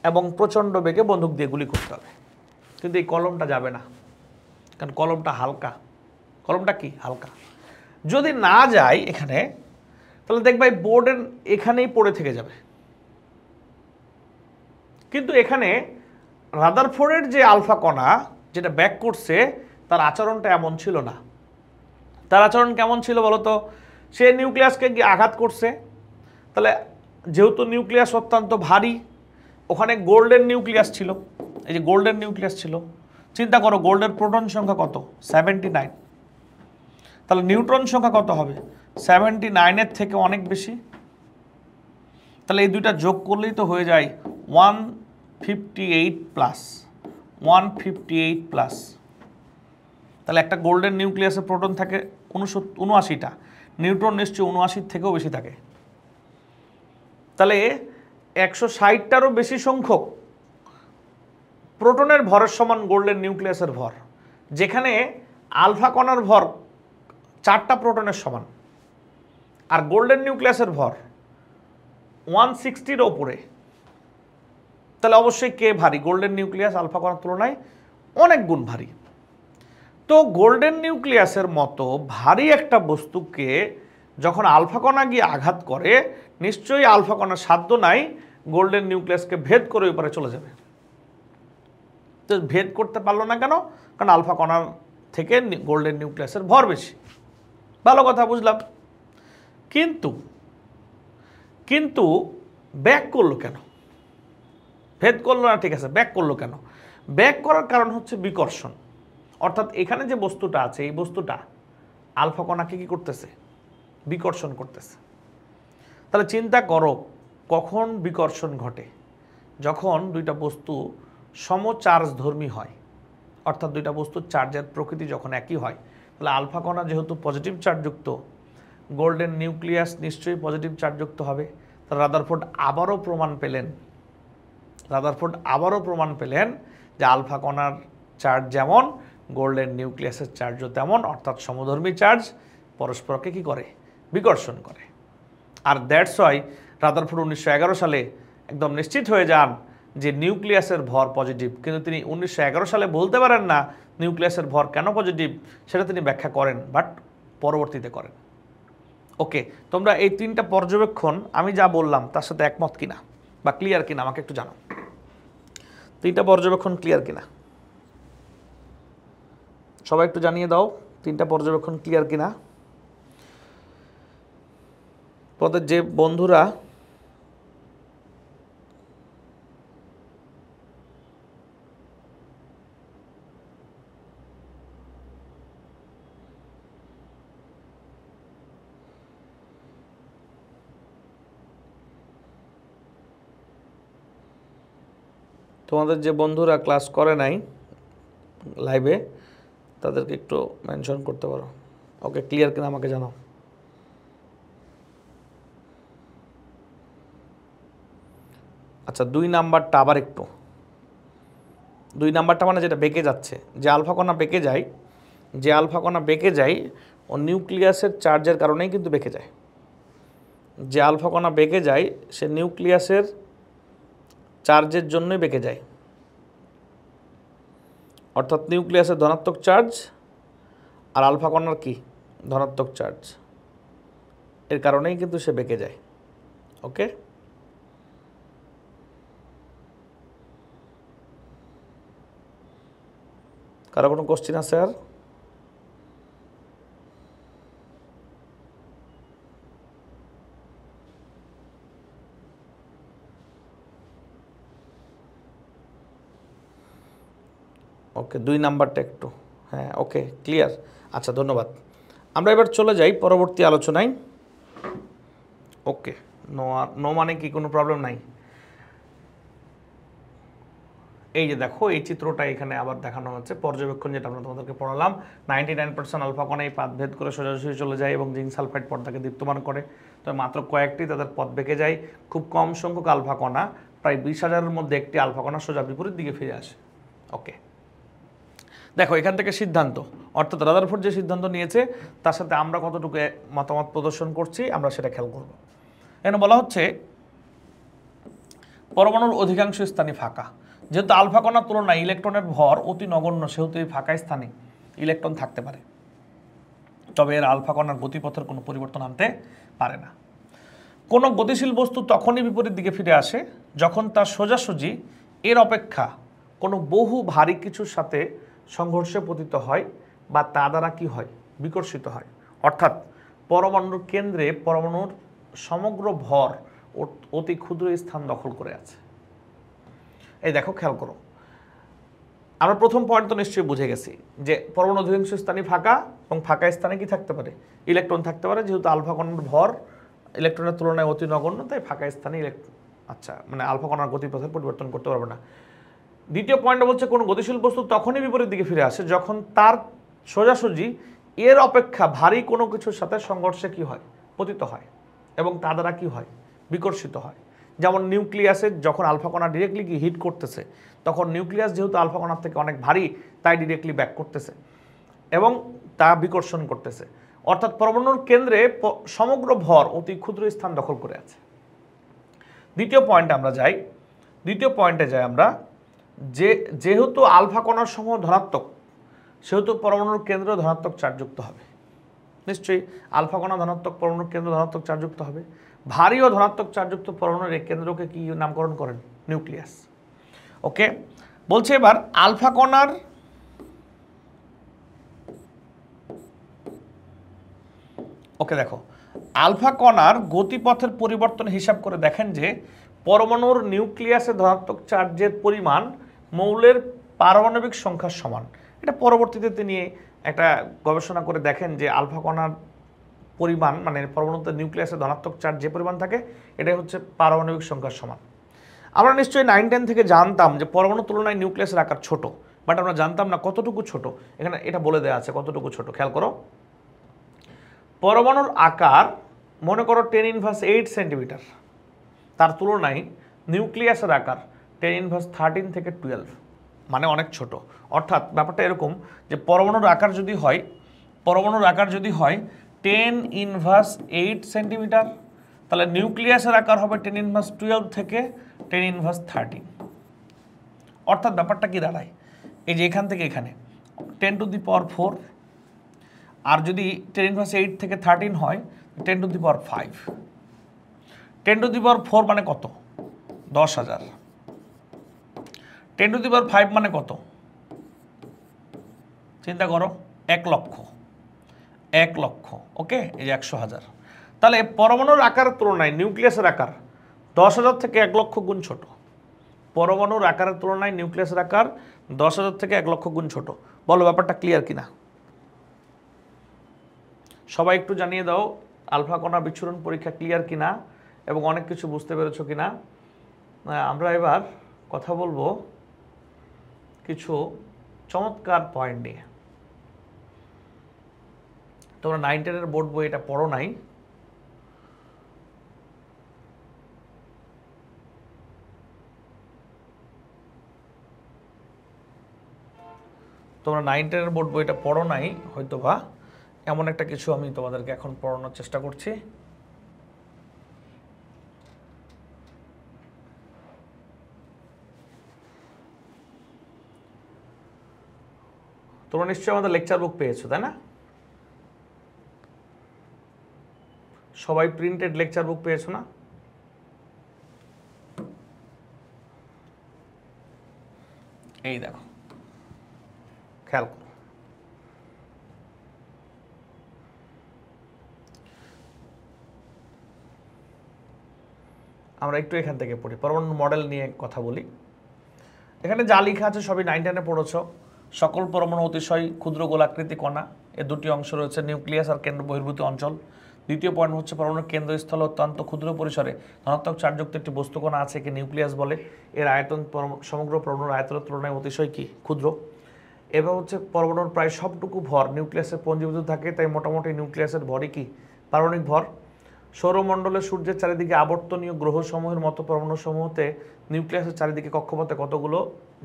এবং প্রচণ্ড বেগে বন্দুক দিয়ে গুলি করতে হবে। কিন্তু এই কলমটা যাবে না, কারণ কলমটা হালকা। কলমটা কি? হালকা। যদি না যায় এখানে, তাহলে দেখবে বোর্ডের এখানেই পড়ে থেকে যাবে। কিন্তু এখানে রাদারফোর্ডের যে আলফা কণা যেটা ব্যাক করছে, তার আচরণটা এমন ছিল না। তার আচরণ কেমন ছিল বলো তো? সে নিউক্লিয়াসকে গিয়ে আঘাত করছে, তাহলে যেহেতু নিউক্লিয়াস অত্যন্ত ভারী, ওখানে গোল্ডেন নিউক্লিয়াস ছিল, এই যে গোল্ডেন নিউক্লিয়াস ছিল। চিন্তা করো, গোল্ডের প্রোটন সংখ্যা কত? 79। তাহলে নিউট্রন সংখ্যা কত হবে? 79-এর থেকে অনেক বেশি। তাহলে এই দুইটা যোগ করলেই তো হয়ে যায় 158 প্লাস 158 প্লাস। তাহলে একটা গোল্ডেন নিউক্লিয়াসে প্রোটন থাকে 79টা, নিউট্রন নিশ্চয়ই 79 থেকেও বেশি থাকে। তাহলে 160টারও বেশি সংখ্যক প্রোটনের ভরের সমান গোল্ডেন নিউক্লিয়াসের ভর, যেখানে আলফা কণার ভর 4টা প্রোটনের সমান, আর গোল্ডেন নিউক্লিয়াসের ভর 160-র ওপরে। তাহলে অবশ্যই কে ভারী? গোল্ডেন নিউক্লিয়াস আলফা কণার তুলনায় অনেক গুণ ভারী। তো গোল্ডেন নিউক্লিয়াসের মতো ভারী একটা বস্তুকে যখন আলফা কণা গিয়ে আঘাত করে, নিশ্চয়ই আলফা কণার সাধ্য নাই গোল্ডেন নিউক্লিয়াসকে ভেদ করে ওই পারে চলে যাবে। তো ভেদ করতে পারলো না কেন? কারণ আলফা কণার থেকে গোল্ডেন নিউক্লিয়াসের ভর বেশি। ভালো কথা, বুঝলাম। কিন্তু ব্যাক করলো কেন? ভেদ করলো না, ঠিক আছে, ব্যাক করলো কেন? ব্যাক করার কারণ হচ্ছে বিকর্ষণ। অর্থাৎ এখানে যে বস্তুটা আছে, এই বস্তুটা আলফা কণাকে কি করতেছে? বিকর্ষণ করতেছে। তাহলে চিন্তা করো, কখন বিকর্ষণ ঘটে? যখন দুইটা বস্তু সমচার্জধর্মী হয়, অর্থাৎ দুইটা বস্তুর চার্জের প্রকৃতি যখন একই হয়, তাহলে আলফা কণা যেহেতু পজিটিভ চার্জযুক্ত, গোল্ডেন নিউক্লিয়াস নিশ্চয়ই পজিটিভ চার্জযুক্ত হবে। রাদারফোর্ড আবারও প্রমাণ পেলেন যে আলফা কণার চার্জ যেমন, গোল্ডেন নিউক্লিয়াসের চার্জও তেমন, অর্থাৎ সমধর্মী চার্জ পরস্পরকে কি করে? বিকর্ষণ করে। আর দ্যাটস ওয়াই রাদারফোর্ড 1911 সালে একদম নিশ্চিত হয়ে যান যে নিউক্লিয়াসের ভর পজিটিভ, কিন্তু তিনি 1911 সালে বলতে পারেন না নিউক্লিয়াসের ভর কেন পজিটিভ, সেটা তিনি ব্যাখ্যা করেন, বাট পরবর্তীতে করেন। ওকে, তোমরা এই 3টা পর্যবেক্ষণ আমি যা বললাম তার সাথে একমত কিনা বা ক্লিয়ার কিনা আমাকে একটু জানাও। 3টা পর্যবেক্ষণ ক্লিয়ার কিনা সবাই একটু জানিয়ে দাও, 3টা পর্যবেক্ষণ ক্লিয়ার কিনা। তোমাদের যে বন্ধুরা ক্লাস করে নাই লাইভে, তাদেরকে একটু মেনশন করতে পারো। ওকে, ক্লিয়ার কিনা আমাকে জানাও। আচ্ছা, 2 নাম্বারটা আবার একটু, 2 নাম্বারটা মানে যেটা বেঁকে যাচ্ছে, যে আলফা কণা বেঁকে যায় ও নিউক্লিয়াসের চার্জের কারণেই কিন্তু বেঁকে যায়। যে আলফা কণা বেঁকে যায় সে নিউক্লিয়াসের চার্জের জন্যই বেঁকে যায়, অর্থাৎ নিউক্লিয়াসের ধনাত্মক চার্জ আর আলফা কণার কি ধনাত্মক চার্জ, এর কারণেই কিন্তু সে বেঁকে যায়। ওকে, কারো কোনো কোশ্চেন আছে আর? ওকে, 2 নাম্বারটা একটু, হ্যাঁ ওকে ক্লিয়ার। আচ্ছা, ধন্যবাদ। আমরা এবার চলে যাই পরবর্তী আলোচনায়। ওকে, নো মানে কি কোনো প্রবলেম নাই? এই যে দেখো, এই চিত্রটা এখানে আবার দেখানো হচ্ছে, পর্যবেক্ষণ যেটা আমরা তোমাদেরকে পড়ালাম। 99% আলফা কণা এই পাত ভেদ করে সোজাসুজি চলে যায় এবং জিঙ্ক সালফাইড পর্দাকে দীপ্তমান করে। তবে মাত্র কয়েকটি তাদের পথ বেঁকে যায়। খুব কম সংখ্যক আলফা কণা, প্রায় 20,000-এর মধ্যে একটি আলফা কণা সোজা বিপরীত দিকে ফিরে আসে। ওকে, দেখো এখান থেকে সিদ্ধান্ত, অর্থাৎ রাদারফোর্ড যে সিদ্ধান্ত নিয়েছে তার সাথে আমরা কতটুকু মতামত প্রদর্শন করছি আমরা সেটা খেয়াল করব। এখানে বলা হচ্ছে পরমাণুর অধিকাংশ স্থানই ফাঁকা। যেহেতু আলফা কণার তুলনায় ইলেকট্রনের ভর অতি নগণ্য, সেহেতু এই ফাঁকা স্থানে ইলেকট্রন থাকতে পারে, তবে এর আলফা কণার গতিপথের কোনো পরিবর্তন আনতে পারে না। কোনো গতিশীল বস্তু তখনই বিপরীত দিকে ফিরে আসে যখন তার সোজাসুজি এর অপেক্ষা কোনো বহু ভারী কিছুর সাথে সংঘর্ষে পতিত হয় বা তা দ্বারা কি হয়? বিকর্ষিত হয়। অর্থাৎ পরমাণুর কেন্দ্রে পরমাণুর সমগ্র ভর অতি ক্ষুদ্র স্থান দখল করে আছে। এই দেখো, খেয়াল করো, আমরা প্রথম পয়েন্ট তো নিশ্চয়ই বুঝে গেছি যে পরমাণু অধিকাংশ স্থানই ফাঁকা এবং ফাঁকা স্থানে কি থাকতে পারে? ইলেকট্রন থাকতে পারে। যেহেতু আলফা কণার ভর ইলেকট্রনের তুলনায় অতি নগণ্য, তাই ফাঁকা স্থানে আচ্ছা, মানে আলফা কণার গতিপথের পরিবর্তন করতে পারবে না। দ্বিতীয় পয়েন্ট বলছে কোনো গতিশীল বস্তু তখনই বিপরীত দিকে ফিরে আসে যখন তার সোজাসুজি এর অপেক্ষা ভারী কোনো কিছুর সাথে সংঘর্ষে কি হয়? পতিত হয় এবং তা দ্বারা কি হয়? বিকর্ষিত হয়। যেমন নিউক্লিয়াসের যখন আলফা কণা ডিরেক্টলি কি হিট করতেছে, তখন নিউক্লিয়াস যেহেতু আলফা কণার থেকে অনেক ভারী, তাই ডিরেক্টলি ব্যাক করতেছে এবং তা বিকর্ষণ করতেছে। অর্থাৎ পরমাণুর কেন্দ্রে সমগ্র ভর অতি ক্ষুদ্র স্থান দখল করে আছে। দ্বিতীয় পয়েন্টে যাই আমরা, যেহেতু আলফা কণার সমূহ ধনাত্মক, সেহেতু পরমাণুর কেন্দ্র ধনাত্মক চার্জযুক্ত হবে। নিশ্চয়ই আলফা কণা ধনাত্মক, পরমাণুর কেন্দ্র ধনাত্মক চার্জযুক্ত হবে। ভারী ও ধনাত্মক চার্জযুক্ত পরমাণুর এই কেন্দ্রকে কি নামকরণ করেন? নিউক্লিয়াস। ওকে, বলছে এবার আলফা কণার দেখো, আলফা কণার গতিপথের পরিবর্তন হিসাব করে দেখেন যে পরমাণুর নিউক্লিয়াসে ধনাত্মক চার্জের পরিমাণ মৌলের পারমাণবিক সংখ্যার সমান। এটা পরবর্তীতে তিনি একটা গবেষণা করে দেখেন যে আলফা কণার পরিমাণ, মানে পরমাণুতে নিউক্লিয়াসে ধনাত্মক চার্জ যে পরিমাণ থাকে, এটাই হচ্ছে পারমাণবিক সংখ্যার সমান। আমরা নিশ্চয়ই 9-10 থেকে জানতাম যে পরমাণুর তুলনায় নিউক্লিয়াসের আকার ছোট, বাট আমরা জানতাম না কতটুকু ছোট। এখানে এটা বলে দেওয়া আছে কতটুকু ছোট, খেয়াল করো। পরমাণুর আকার মনে করো 10⁻8 সেন্টিমিটার, তার তুলনায় নিউক্লিয়াসের আকার 10⁻13 থেকে 12, মানে অনেক ছোট। অর্থাৎ ব্যাপারটা এরকম যে পরমাণুর আকার যদি হয় 10⁻8 সেন্টিমিটার, তাহলে নিউক্লিয়াসের আকার হবে 10⁻12 থেকে 10⁻13। অর্থাৎ ব্যাপারটা কি দাঁড়ায়, এই যে এখান থেকে এখানে 10⁴, আর যদি 10⁻8 থেকে 13 হয় 10⁵। 10⁴ মানে কত? 10,000। 10⁵ মানে কত? চিন্তা করো, 1 লক্ষ। 1 লক্ষ, ওকে, এই যে 100,000। তাহলে পরমাণুর আকারের তুলনায় নিউক্লিয়াসের আকার 10,000 থেকে 1 লক্ষ গুণ ছোট। পরমাণুর আকারের তুলনায় নিউক্লিয়াসের আকার 10,000 থেকে 1 লক্ষ গুণ ছোট। বলো ব্যাপারটা ক্লিয়ার কিনা? সবাই একটু জানিয়ে দাও আলফা কণা বিচ্ছুরণ পরীক্ষা ক্লিয়ার কিনা এবং অনেক কিছু বুঝতে পেরেছো কিনা। আমরা এবার কথা বলবো কিছু চমৎকার পয়েন্ট নিয়ে। তোমরা 9-10 বোর্ড বই এটা পড়ো নাই, তোমরা 9-10 বোর্ড বইটা পড়ো নাই হয়তো বা, এমন একটা কিছু আমি তোমাদেরকে এখন পড়ানোর চেষ্টা করছি। তোমরা নিশ্চয়ই আমাদের লেকচার বুক পেয়েছো, তাই না? সবাই প্রিন্টেড লেকচার বুক পেয়েছো না? এই দেখো, খেয়াল করো। আমরা একটু এখান থেকে পড়ি, পরমাণু মডেল নিয়ে কথা বলি। এখানে যা লেখা আছে সবই 9-10 পড়েছো। সকল পরমাণু অতিশয় ক্ষুদ্র গোলাকৃতি কণা, এর দুটি অংশ রয়েছে, নিউক্লিয়াস আর কেন্দ্র বহির্ভূত অঞ্চল। দ্বিতীয় পয়েন্ট হচ্ছে পরমাণুর কেন্দ্রস্থলে অত্যন্ত ক্ষুদ্র পরিসরে ধনাত্মক চার্জযুক্ত একটি বস্তু কণা আছে, একে নিউক্লিয়াস বলে। এর আয়তন সমগ্র পরমাণুর আয়তনের তুলনায় অতিশয় কি ক্ষুদ্র। এবার হচ্ছে পরমাণুর প্রায় সবটুকু ভর নিউক্লিয়াসে পঞ্জীভূত থাকে, তাই মোটামুটি নিউক্লিয়াসের ভরই কি পারমাণবিক ভর। সৌরমণ্ডলে সূর্যের চারিদিকে আবর্তনীয় গ্রহসমূহের মতো পরমাণুসমূহতে নিউক্লিয়াসের চারিদিকে কক্ষপথে কতগুলো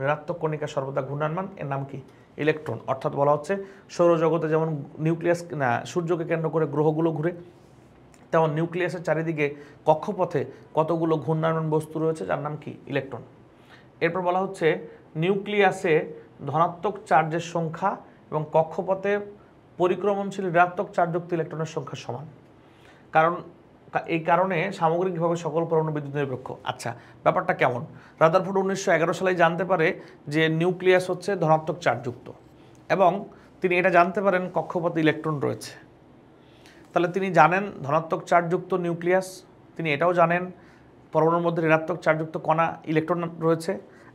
ঋণাত্মক কণিকা সর্বদা ঘূর্ণায়মান, এর নাম কি ইলেকট্রন। অর্থাৎ বলা হচ্ছে সৌরজগতে যেমন নিউক্লিয়াস না সূর্যকে কেন্দ্র করে গ্রহগুলো ঘুরে, তেমন নিউক্লিয়াসের চারিদিকে কক্ষপথে কতগুলো ঘূর্ণায়মান বস্তু রয়েছে যার নাম কি ইলেকট্রন। এরপর বলা হচ্ছে নিউক্লিয়াসে ধনাত্মক চার্জের সংখ্যা এবং কক্ষপথে পরিক্রমণশীল ঋণাত্মক চার্জযুক্ত ইলেকট্রনের সংখ্যা সমান, কারণ এই কারণে সামগ্রিকভাবে সকল পরমাণু বিদ্যুৎ নিরপেক্ষ। আচ্ছা, ব্যাপারটা কেমন? রাদারফোর্ড 1911 সালে জানতে পারে যে নিউক্লিয়াস হচ্ছে ধনাত্মক চার্জযুক্ত এবং তিনি এটা জানতে পারেন কক্ষপথে ইলেকট্রন রয়েছে। তাহলে তিনি জানেন ধনাত্মক চার্জযুক্ত নিউক্লিয়াস, তিনি এটাও জানেন পরমাণুর মধ্যে ঋণাত্মক চার্জযুক্ত কণা ইলেকট্রন রয়েছে।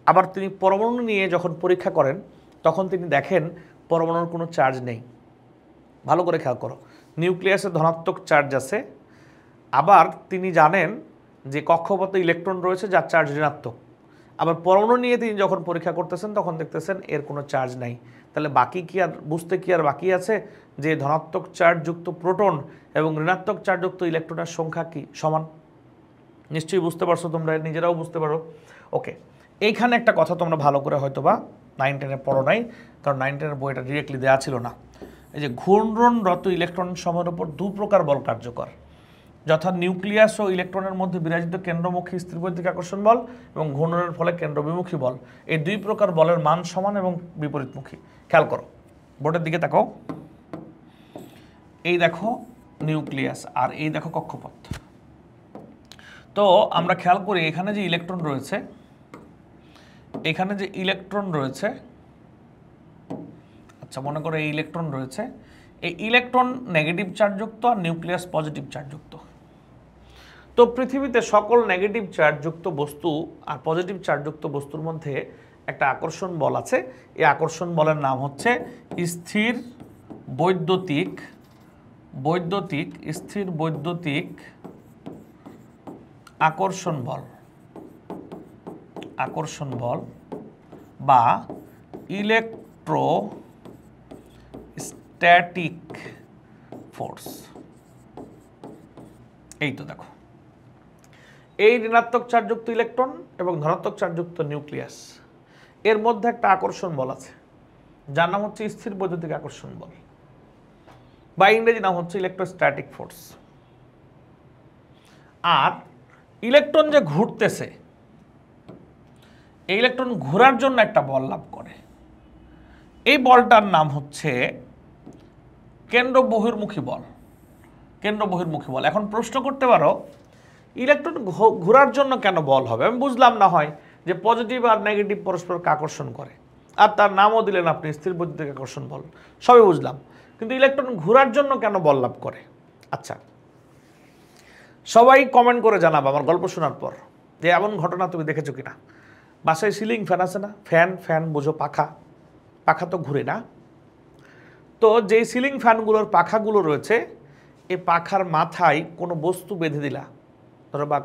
আবার তিনি পরমাণু নিয়ে যখন পরীক্ষা করেন তখন তিনি দেখেন পরমাণুর কোনো চার্জ নেই। ভালো করে খেয়াল করো, নিউক্লিয়াসে ধনাত্মক চার্জ আছে, আবার তিনি জানেন যে কক্ষপথে ইলেকট্রন রয়েছে যার চার্জ ঋণাত্মক। আবার পরমাণু নিয়ে তিনি যখন পরীক্ষা করতেছেন তখন দেখতেছেন এর কোনো চার্জ নাই। তাহলে বাকি কি আর বুঝতে কি আর বাকি আছে যে ধনাত্মক চার্জযুক্ত প্রোটন এবং ঋণাত্মক চার্জযুক্ত ইলেকট্রনের সংখ্যা কি সমান? নিশ্চয়ই বুঝতে পারছো, তোমরা নিজেরাও বুঝতে পারো। ওকে, এইখানে একটা কথা তোমরা ভালো করে হয়তো বা 9-10 পড়ো নাই, কারণ 9-10 বইটা ডিরেক্টলি দেওয়া ছিল না। এই যে ঘূর্ণনরত ইলেকট্রন সমূহের উপর দু প্রকার বল কার্যকর, যথা নিউক্লিয়াস ও ইলেকট্রনের মধ্যে বিরাজিত কেন্দ্রমুখী স্থিরবৈদ্যুতিক আকর্ষণ বল এবং ঘূর্ণনের ফলে কেন্দ্রবিমুখী বল। এই দুই প্রকার বলের মান সমান এবং বিপরীতমুখী। খেয়াল করো, বোর্ডের দিকে তাকাও। এই দেখো নিউক্লিয়াস আর এই দেখো কক্ষপথ। তো আমরা খেয়াল করি এখানে যে ইলেকট্রন রয়েছে, এখানে যে ইলেকট্রন রয়েছে, আচ্ছা মনে করো এই ইলেকট্রন রয়েছে, এই ইলেকট্রন নেগেটিভ চার্জযুক্ত আর নিউক্লিয়াস পজিটিভ চার্জযুক্ত। তো পৃথিবীতে সকল নেগেটিভ চার্জযুক্ত বস্তু আর পজিটিভ চার্জযুক্ত বস্তুর মধ্যে একটা আকর্ষণ বল আছে। এই আকর্ষণ বলের নাম হচ্ছে স্থির বৈদ্যুতিক আকর্ষণ বল। আকর্ষণ বল বা ইলেকট্রোস্ট্যাটিক ফোর্স। এই তো দেখো, এই ঋণাত্মক চার্জযুক্ত ইলেকট্রন এবং ধনাত্মক চার্জযুক্ত নিউক্লিয়াস, এর মধ্যে একটা আকর্ষণ বল আছে যার নাম হচ্ছে স্থির বৈদ্যুতিক আকর্ষণ বল বা ইংরেজি নাম হচ্ছে ইলেকট্রোস্ট্যাটিক ফোর্স। আর ইলেকট্রন যে ঘুরতেছে, এই ইলেকট্রন ঘোরার জন্য একটা বল লাভ করে, এই বলটার নাম হচ্ছে কেন্দ্র বহির্মুখী বল। কেন্দ্র বহির্মুখী বল। এখন প্রশ্ন করতে পারো ইলেকট্রন ঘোরার জন্য কেন বল হবে? আমি বুঝলাম না হয় যে পজিটিভ আর নেগেটিভ পরস্পরকে আকর্ষণ করে, আর তার নামও দিলেন আপনি স্থির বৈদ্যুতিক আকর্ষণ বল, সবই বুঝলাম, কিন্তু ইলেকট্রন ঘোরার জন্য কেন বল লাভ করে? আচ্ছা, সবাই কমেন্ট করে জানাবো আমার গল্প শোনার পর যে এমন ঘটনা তুমি দেখেছো কিনা। বাসায় সিলিং ফ্যান আছে না? ফ্যান বোঝো, পাখা তো ঘুরে না? তো যেই সিলিং ফ্যানগুলোর পাখাগুলো রয়েছে, এই পাখার মাথায় কোনো বস্তু বেঁধে দিলা, ধরো বা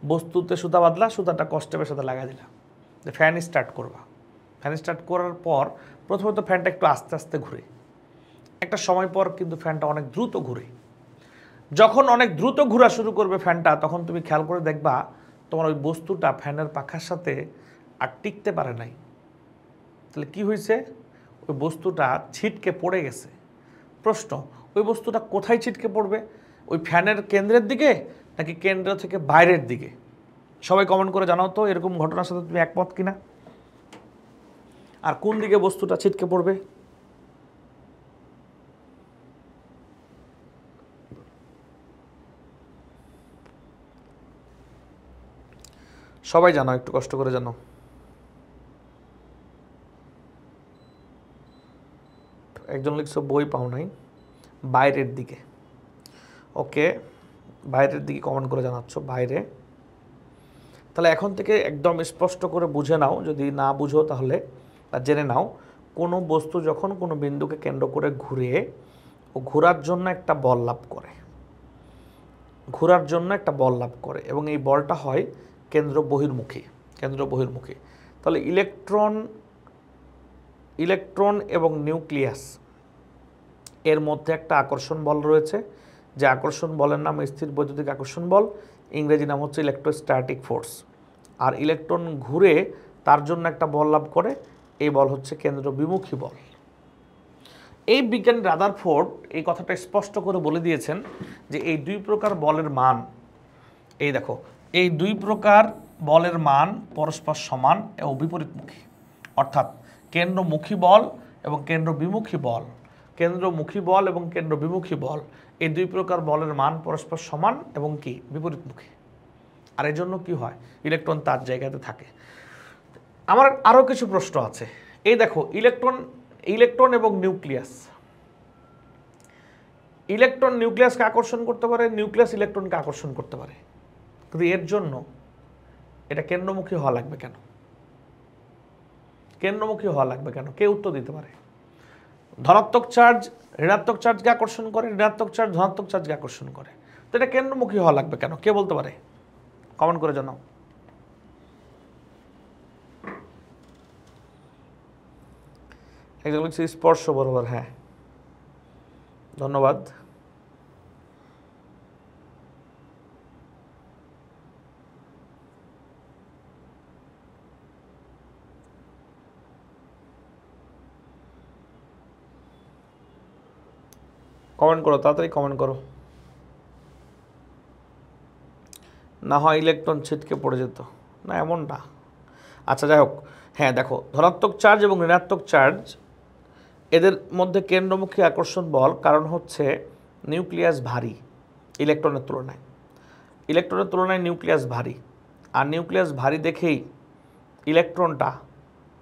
বস্তুতে সুতা বাঁধলা, সুতাটা কষ্টেপের সাথে লাগা দিলা, যে ফ্যান স্টার্ট করবা। ফ্যান স্টার্ট করার পর প্রথমত ফ্যানটা একটু আস্তে আস্তে ঘুরে, একটা সময় পর কিন্তু ফ্যানটা অনেক দ্রুত ঘুরে। যখন অনেক দ্রুত ঘোরা শুরু করবে ফ্যানটা, তখন তুমি খেয়াল করে দেখবা তোমার ওই বস্তুটা ফ্যানের পাখার সাথে আর টিকতে পারে নাই। তাহলে কি হয়েছে? ওই বস্তুটা ছিটকে পড়ে গেছে। প্রশ্ন, ওই বস্তুটা কোথায় ছিটকে পড়বে? ওই ফ্যানের কেন্দ্রের দিকে নাকি কেন্দ্র থেকে বাইরের দিকে? সবাই কমেন্ট করে জানাও তো এরকম ঘটনার সাথে তুমি একমত কিনা, আর কোন দিকে বস্তুটা ছিটকে পড়বে? সবাই জানো, একটু কষ্ট করে জানো। একজন লিখছো বই পাও নাই, বাইরের দিকে। ওকে, বাইরের দিকে কমেন্ট করে জানাচ্ছ, বাইরে। তাহলে এখন থেকে একদম স্পষ্ট করে বুঝে নাও, যদি না বুঝো তাহলে জেনে নাও, কোনো বস্তু যখন কোনো বিন্দুকে কেন্দ্র করে ঘুরে, ও ঘোরার জন্য একটা বল লাভ করে, ঘোরার জন্য একটা বল লাভ করে, এবং এই বলটা হয় কেন্দ্র বহির্মুখী। তাহলে ইলেকট্রন এবং নিউক্লিয়াস এর মধ্যে একটা আকর্ষণ বল রয়েছে, যে আকর্ষণ বলের নাম স্থির বৈদ্যুতিক আকর্ষণ বল, ইংরেজি নাম হচ্ছে ইলেকট্রোস্ট্যাটিক ফোর্স। আর ইলেকট্রন ঘুরে তার জন্য একটা বল লাভ করে, এই বল হচ্ছে কেন্দ্র বিমুখী বল। এই বিজ্ঞানী রাদারফোর্ড এই কথাটা স্পষ্ট করে বলে দিয়েছেন যে এই দুই প্রকার বলের মান, এই দেখো, এই দুই প্রকার বলের মান পরস্পর সমান এবং বিপরীতমুখী। অর্থাৎ কেন্দ্রমুখী বল এবং কেন্দ্র বিমুখী বল, এই দুই প্রকার বলের মান পরস্পর সমান এবং কি বিপরীতমুখী। আর এই জন্য কি হয়? ইলেকট্রন তার জায়গাতে থাকে। আমার আরও কিছু প্রশ্ন আছে। এই দেখো, ইলেকট্রন এবং নিউক্লিয়াস, ইলেকট্রন নিউক্লিয়াসকে আকর্ষণ করতে পারে, নিউক্লিয়াস ইলেকট্রনকে আকর্ষণ করতে পারে, কিন্তু এর জন্য এটা কেন্দ্রমুখী হওয়া লাগবে কেন? কে উত্তর দিতে পারে? ধনাত্মক চার্জ ঋণাত্মক চার্জকে আকর্ষণ করে, ঋণাত্মক চার্জ ধনাত্মক চার্জকে আকর্ষণ করে, তো এটা কেন্দ্রমুখী হওয়া লাগবে কেন? কে বলতে পারে? কমেন্ট করে জানাও। একজন লিখছে স্পর্শ বরাবর। হ্যাঁ, ধন্যবাদ। কমেন্ট করো, তাড়াতাড়ি কমেন্ট করো, না হয় ইলেকট্রন ছিটকে পড়ে যেত না, এমনটা। আচ্ছা, যাই হোক। হ্যাঁ দেখো, ধনাত্মক চার্জ এবং ঋণাত্মক চার্জ এদের মধ্যে কেন্দ্রমুখী আকর্ষণ বল, কারণ হচ্ছে নিউক্লিয়াস ভারী ইলেকট্রনের তুলনায় নিউক্লিয়াস ভারী, আর নিউক্লিয়াস ভারী দেখেই ইলেকট্রনটা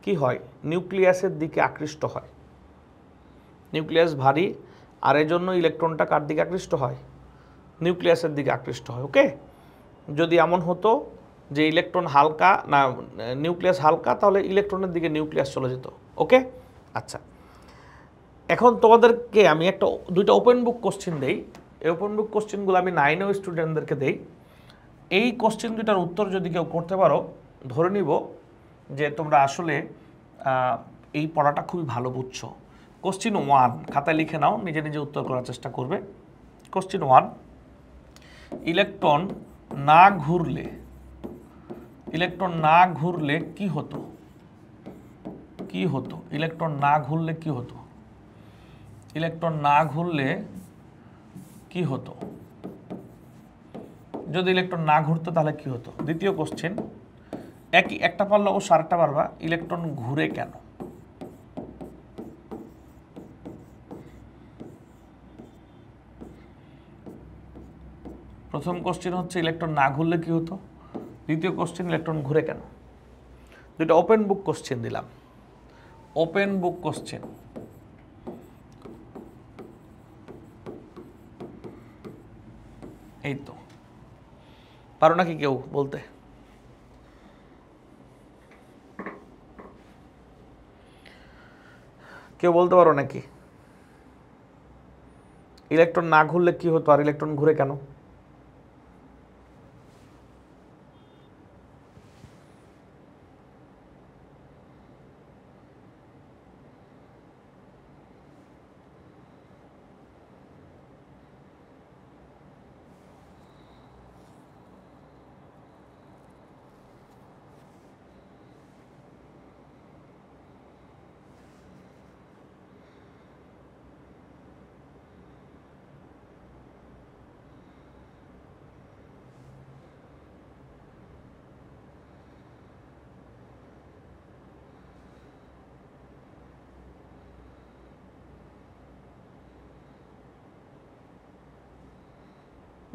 কি হয়? নিউক্লিয়াসের দিকে আকৃষ্ট হয়। নিউক্লিয়াস ভারী, আর এই জন্য ইলেকট্রনটা কার দিকে আকৃষ্ট হয়? নিউক্লিয়াসের দিকে আকৃষ্ট হয়। ওকে, যদি এমন হতো যে ইলেকট্রন হালকা না, নিউক্লিয়াস হালকা, তাহলে ইলেকট্রনের দিকে নিউক্লিয়াস চলে যেত। ওকে, আচ্ছা, এখন তোমাদেরকে আমি দুইটা ওপেন বুক কোশ্চেন দেই। এই ওপেন বুক কোশ্চেনগুলো আমি 9 স্টুডেন্টদেরকে দেই। এই কোশ্চেন দুইটার উত্তর যদি কেউ করতে পারো, ধরে নিব যে তোমরা আসলে এই পড়াটা খুবই ভালো বুঝছো। কোশ্চিন 1 খাতায় লিখে নাও, নিজে নিজে উত্তর করার চেষ্টা করবে। কোশ্চিন 1, ইলেকট্রন না ঘুরলে কি হতো? কি হতো? ইলেকট্রন না ঘুরলে কি হতো? ইলেকট্রন না ঘুরলে কি হতো? যদি ইলেকট্রন না ঘুরতো তাহলে কি হতো? দ্বিতীয় কোশ্চেন, একটা পারলো ও সারটা পারবা, ইলেকট্রন ঘুরে কেন? প্রথম কোশ্চেন হচ্ছে ইলেকট্রন না ঘুরলে কি হতো, দ্বিতীয় কোশ্চেন ইলেকট্রন ঘুরে কেন। দুটো ওপেন বুক কোশ্চেন দিলাম, ওপেন বুক কোশ্চেন। এই তো, পারো নাকি কেউ বলতে? কেউ বলতে পারো নাকি ইলেকট্রন না ঘুরলে কি হতো আর ইলেকট্রন ঘুরে কেন?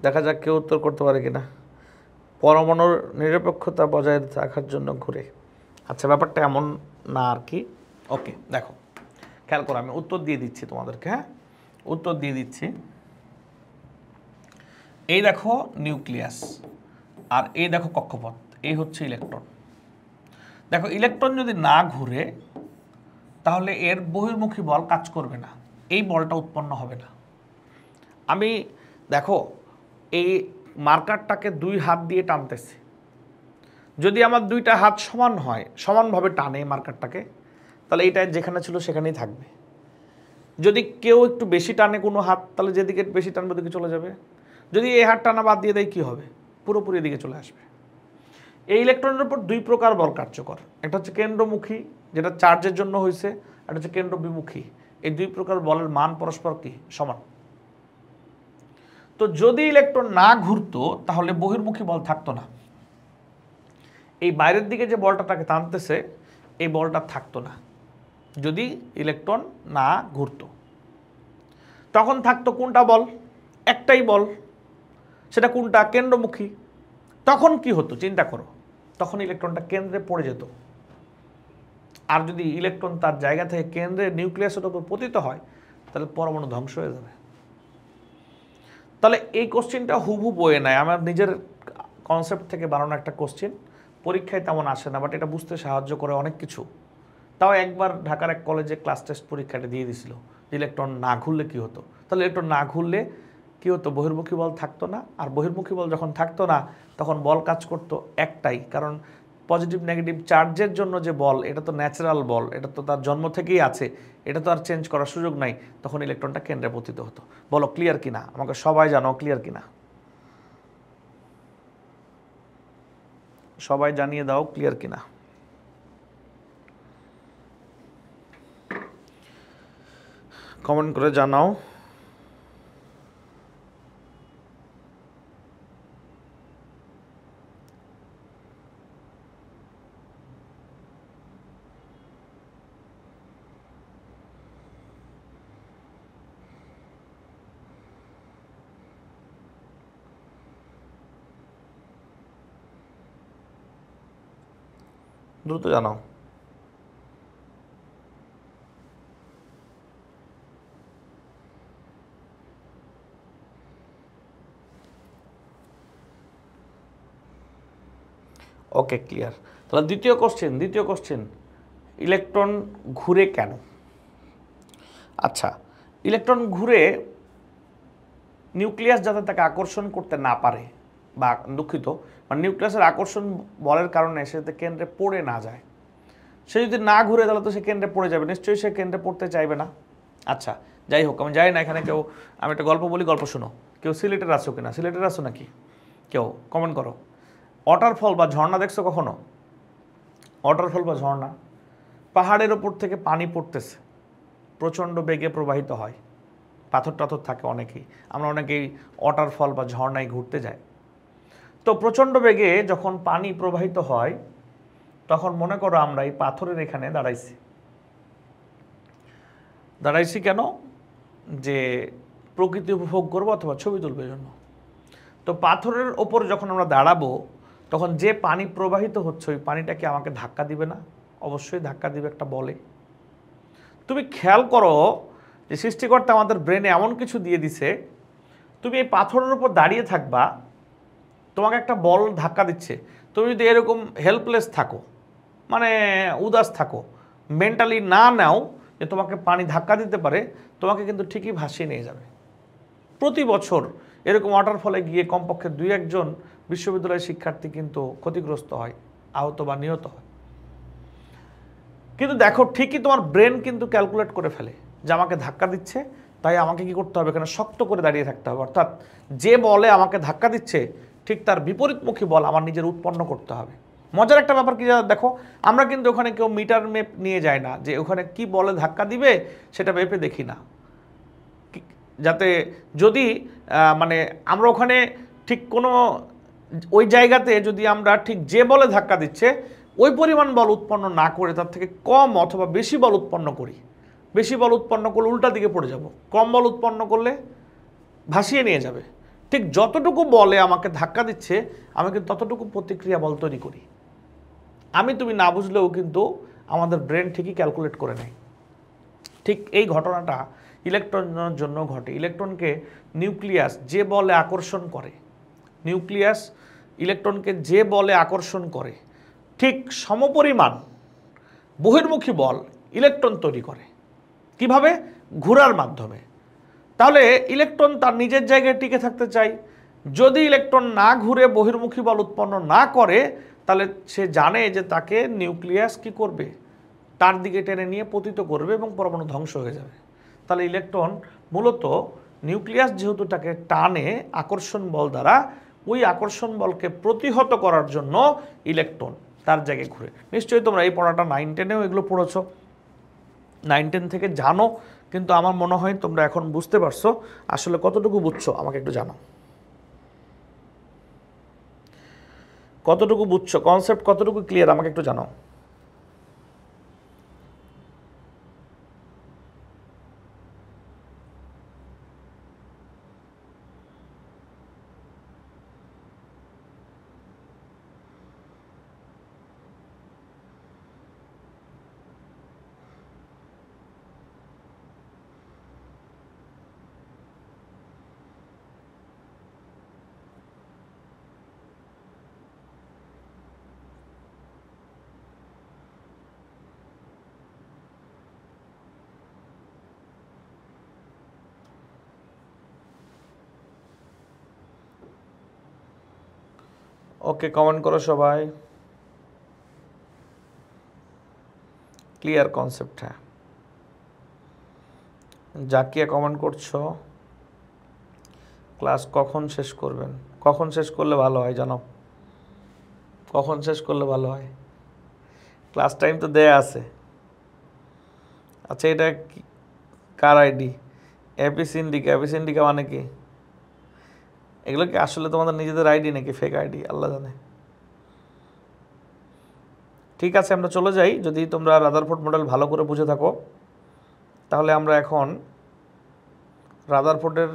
দেখা যাক কেউ উত্তর করতে পারে কিনা। পরমাণুর নিরপেক্ষতা বজায় রাখার জন্য ঘুরে। আচ্ছা, ব্যাপারটা এমন না আর কি। ওকে, দেখো খেয়াল করো, আমি উত্তর দিয়ে দিচ্ছি তোমাদেরকে। হ্যাঁ, উত্তর দিয়ে দিচ্ছি। এই দেখো নিউক্লিয়াস, আর এই দেখো কক্ষপথ, এই হচ্ছে ইলেকট্রন। দেখো ইলেকট্রন যদি না ঘুরে তাহলে এর বহির্মুখী বল কাজ করবে না, এই বলটা উৎপন্ন হবে না। আমি দেখো এই মার্কারটাকে 2 হাত দিয়ে টানতেছি, যদি আমার 2টা হাত সমান হয়, সমানভাবে টানে মার্কারটাকে, তাহলে এইটা যেখানে ছিল সেখানেই থাকবে। যদি কেউ একটু বেশি টানে কোনো হাত, তাহলে যেদিকে বেশি টানবে ওদিকে চলে যাবে। যদি এই হাত টানা বাদ দিয়ে দেয় কী হবে? পুরোপুরি এদিকে চলে আসবে। এই ইলেকট্রনের উপর 2 প্রকার বল কার্যকর, একটা হচ্ছে কেন্দ্রমুখী, যেটা চার্জের জন্য হয়েছে, আর হচ্ছে কেন্দ্র বিমুখী। এই 2 প্রকার বলের মান পরস্পর কি সমান। তো যদি ইলেকট্রন না ঘুরতো তাহলে বহির্মুখী বল থাকতো না, এই বাইরের দিকে যে বলটা তাকে টানতেছে এই বলটা থাকতো না। যদি ইলেকট্রন না ঘুরতো তখন থাকতো কোনটা বল? একটাই বল, সেটা কোনটা? কেন্দ্রমুখী। তখন কি হতো চিন্তা করো, তখন ইলেকট্রনটা কেন্দ্রে পড়ে যেত। আর যদি ইলেকট্রন তার জায়গা থেকে কেন্দ্রে নিউক্লিয়াসের উপর পতিত হয় তাহলে পরমাণু ধ্বংস হয়ে যাবে। তাহলে এই কোশ্চেনটা হুবহু বইয়ে নেয়, আমার নিজের কনসেপ্ট থেকে বানানো একটা কোশ্চেন, পরীক্ষায় তেমন আসে না, বাট এটা বুঝতে সাহায্য করে অনেক কিছু। তাও একবার ঢাকার এক কলেজে ক্লাস টেস্ট পরীক্ষাটা দিয়ে দিছিল, ইলেকট্রন না ঘুরলে কি হতো। তাহলে ইলেকট্রন না ঘুরলে কি হতো? বহির্মুখী বল থাকতো না, আর বহির্মুখী বল যখন থাকতো না তখন বল কাজ করতো একটাই, কারণ পজিটিভ নেগেটিভ চার্জের জন্য যে বল, এটা তো ন্যাচারাল বল, এটা তো তার জন্ম থেকেই আছে, এটা তো আর চেঞ্জ করার সুযোগ নাই। তখন ইলেকট্রনটা কেন্দ্রে পতিত হতো। বলো ক্লিয়ার কিনা? আমাকে সবাই জানো ক্লিয়ার কিনা, সবাই জানিয়ে দাও ক্লিয়ার কিনা। কমেন্ট করে জানাও। দ্রুত জানাও। Okay clear. তাহলে দ্বিতীয় কোশ্চেন, ইলেকট্রন ঘুরে কেন? আচ্ছা, ইলেকট্রন ঘুরে নিউক্লিয়াস যাতে তাকে আকর্ষণ করতে না পারে, বা দুঃখিত, মানে নিউক্লিয়াসের আকর্ষণ বলের কারণে সে যাতে কেন্দ্রে পড়ে না যায়, সে যদি না ঘুরে তাহলে তো সে কেন্দ্রে পড়ে যাবে, নিশ্চয়ই সে কেন্দ্রে পড়তে চাইবে না। আচ্ছা যাই হোক, আমি জানি না এখানে কেউ, আমি একটা গল্প বলি, গল্প শোনো। কেউ সিলেটের আসো কিনা, সিলেটের আসো নাকি কেউ, কমেন্ট করো। ওয়াটারফল বা ঝর্ণা দেখছো কখনো? ওয়াটারফল বা ঝর্ণা, পাহাড়ের ওপর থেকে পানি পড়তেছে, প্রচণ্ড বেগে প্রবাহিত হয়, পাথর টাথর থাকে অনেকেই, আমরা অনেকেই ওয়াটারফল বা ঝর্ণায় ঘুরতে যাই। তো প্রচণ্ড বেগে যখন পানি প্রবাহিত হয় তখন মনে করো আমরা এই পাথরের এখানে দাঁড়াইছি কেন? যে প্রকৃতি উপভোগ করবো অথবা ছবি তুলবে জন্য। তো পাথরের ওপর যখন আমরা দাঁড়াবো তখন যে পানি প্রবাহিত হচ্ছে ওই পানিটাকে আমাকে ধাক্কা দিবে না? অবশ্যই ধাক্কা দিবে একটা বলে। তুমি খেয়াল করো যে সৃষ্টিকর্তা আমাদের ব্রেনে এমন কিছু দিয়ে দিছে, তুমি এই পাথরের উপর দাঁড়িয়ে থাকবা, তোমাকে একটা বল ধাক্কা দিচ্ছে, তুমি যদি এরকম হেল্পলেস থাকো, মানে উদাস থাকো, মেন্টালি না নাও যে তোমাকে পানি ধাক্কা দিতে পারে, তোমাকে কিন্তু ঠিকই ভাসিয়ে নিয়ে যাবে। প্রতি বছর এরকম ওয়াটারফলে গিয়ে কমপক্ষে 2-1 জন বিশ্ববিদ্যালয়ের শিক্ষার্থী কিন্তু ক্ষতিগ্রস্ত হয়, আহত বা নিহত হয়। কিন্তু দেখো ঠিকই তোমার ব্রেন কিন্তু ক্যালকুলেট করে ফেলে যে আমাকে ধাক্কা দিচ্ছে, তাই আমাকে কি করতে হবে, এখানে শক্ত করে দাঁড়িয়ে থাকতে হবে। অর্থাৎ যে বলে আমাকে ধাক্কা দিচ্ছে ঠিক তার বিপরীতমুখী বল আমার নিজের উৎপন্ন করতে হবে। মজার একটা ব্যাপার কি দেখো, আমরা কিন্তু ওখানে কেউ মিটার মেপ নিয়ে যায় না যে ওখানে কি বলে ধাক্কা দিবে সেটা মেপে দেখি না, যাতে যদি মানে আমরা ওখানে ঠিক কোনো ওই জায়গাতে যদি আমরা ঠিক যে বলে ধাক্কা দিচ্ছে ওই পরিমাণ বল উৎপন্ন না করে তার থেকে কম অথবা বেশি বল উৎপন্ন করি, বেশি বল উৎপন্ন করলে উল্টা দিকে পড়ে যাব, কম বল উৎপন্ন করলে ভাসিয়ে নিয়ে যাবে। ঠিক যতটুকু বলে আমাকে ধাক্কা দিচ্ছে আমি কিন্তু ততটুকু প্রতিক্রিয়া বল তৈরি করি। আমি তুমি না বুঝলেও কিন্তু আমাদের ব্রেন ঠিকই ক্যালকুলেট করে নেয়। ঠিক এই ঘটনাটা ইলেকট্রনের জন্য ঘটে। ইলেকট্রনকে নিউক্লিয়াস যে বলে আকর্ষণ করে, নিউক্লিয়াস ইলেকট্রনকে যে বলে আকর্ষণ করে ঠিক সমপরিমাণ বহির্মুখী বল ইলেকট্রন তৈরি করে। কিভাবে? ঘোরার মাধ্যমে। তাহলে ইলেকট্রন তার নিজের জায়গায় টিকে থাকতে চায়, যদি ইলেকট্রন না ঘুরে বহির্মুখী বল উৎপন্ন না করে তাহলে সে জানে যে তাকে নিউক্লিয়াস কি করবে, তার দিকে টেনে নিয়ে পতিত করবে এবং পরমাণু ধ্বংস হয়ে যাবে। তাহলে ইলেকট্রন মূলত নিউক্লিয়াস যেহেতু তাকে টানে আকর্ষণ বল দ্বারা, ওই আকর্ষণ বলকে প্রতিহত করার জন্য ইলেকট্রন তার জায়গায় ঘুরে। নিশ্চয়ই তোমরা এই পড়াটা 9-10-এও এগুলো পড়েছো, 9-10 থেকে জানো, কিন্তু আমার মনে হয় তোমরা এখন বুঝতে পারছো। আসলে কতটুকু বুঝছো আমাকে একটু জানাও, কতটুকু বুঝছো, কনসেপ্ট কতটুকু ক্লিয়ার আমাকে একটু জানাও। ওকে, কমেন্ট করো সবাই, ক্লিয়ার কনসেপ্ট। হ্যাঁ, জাকিয়া কমেন্ট করছো, ক্লাস কখন শেষ করবেন? কখন শেষ করলে ভালো হয় জানো? কখন শেষ করলে ভালো হয়? ক্লাস টাইম তো দেয়া আছে। আচ্ছা এটা কার আইডি? এপিসিন্ডিকা। এপিসিন্ডিকা মানে কি? এগুলো কি আসলে তোমাদের নিজেদের আইডি নাকি ফেক আইডি আল্লাহ জানে। ঠিক আছে, আমরা চলে যাই। যদি তোমরা রাদারফোর্ড মডেল ভালো করে বুঝে থাকো তাহলে আমরা এখন রাদারফোর্ডের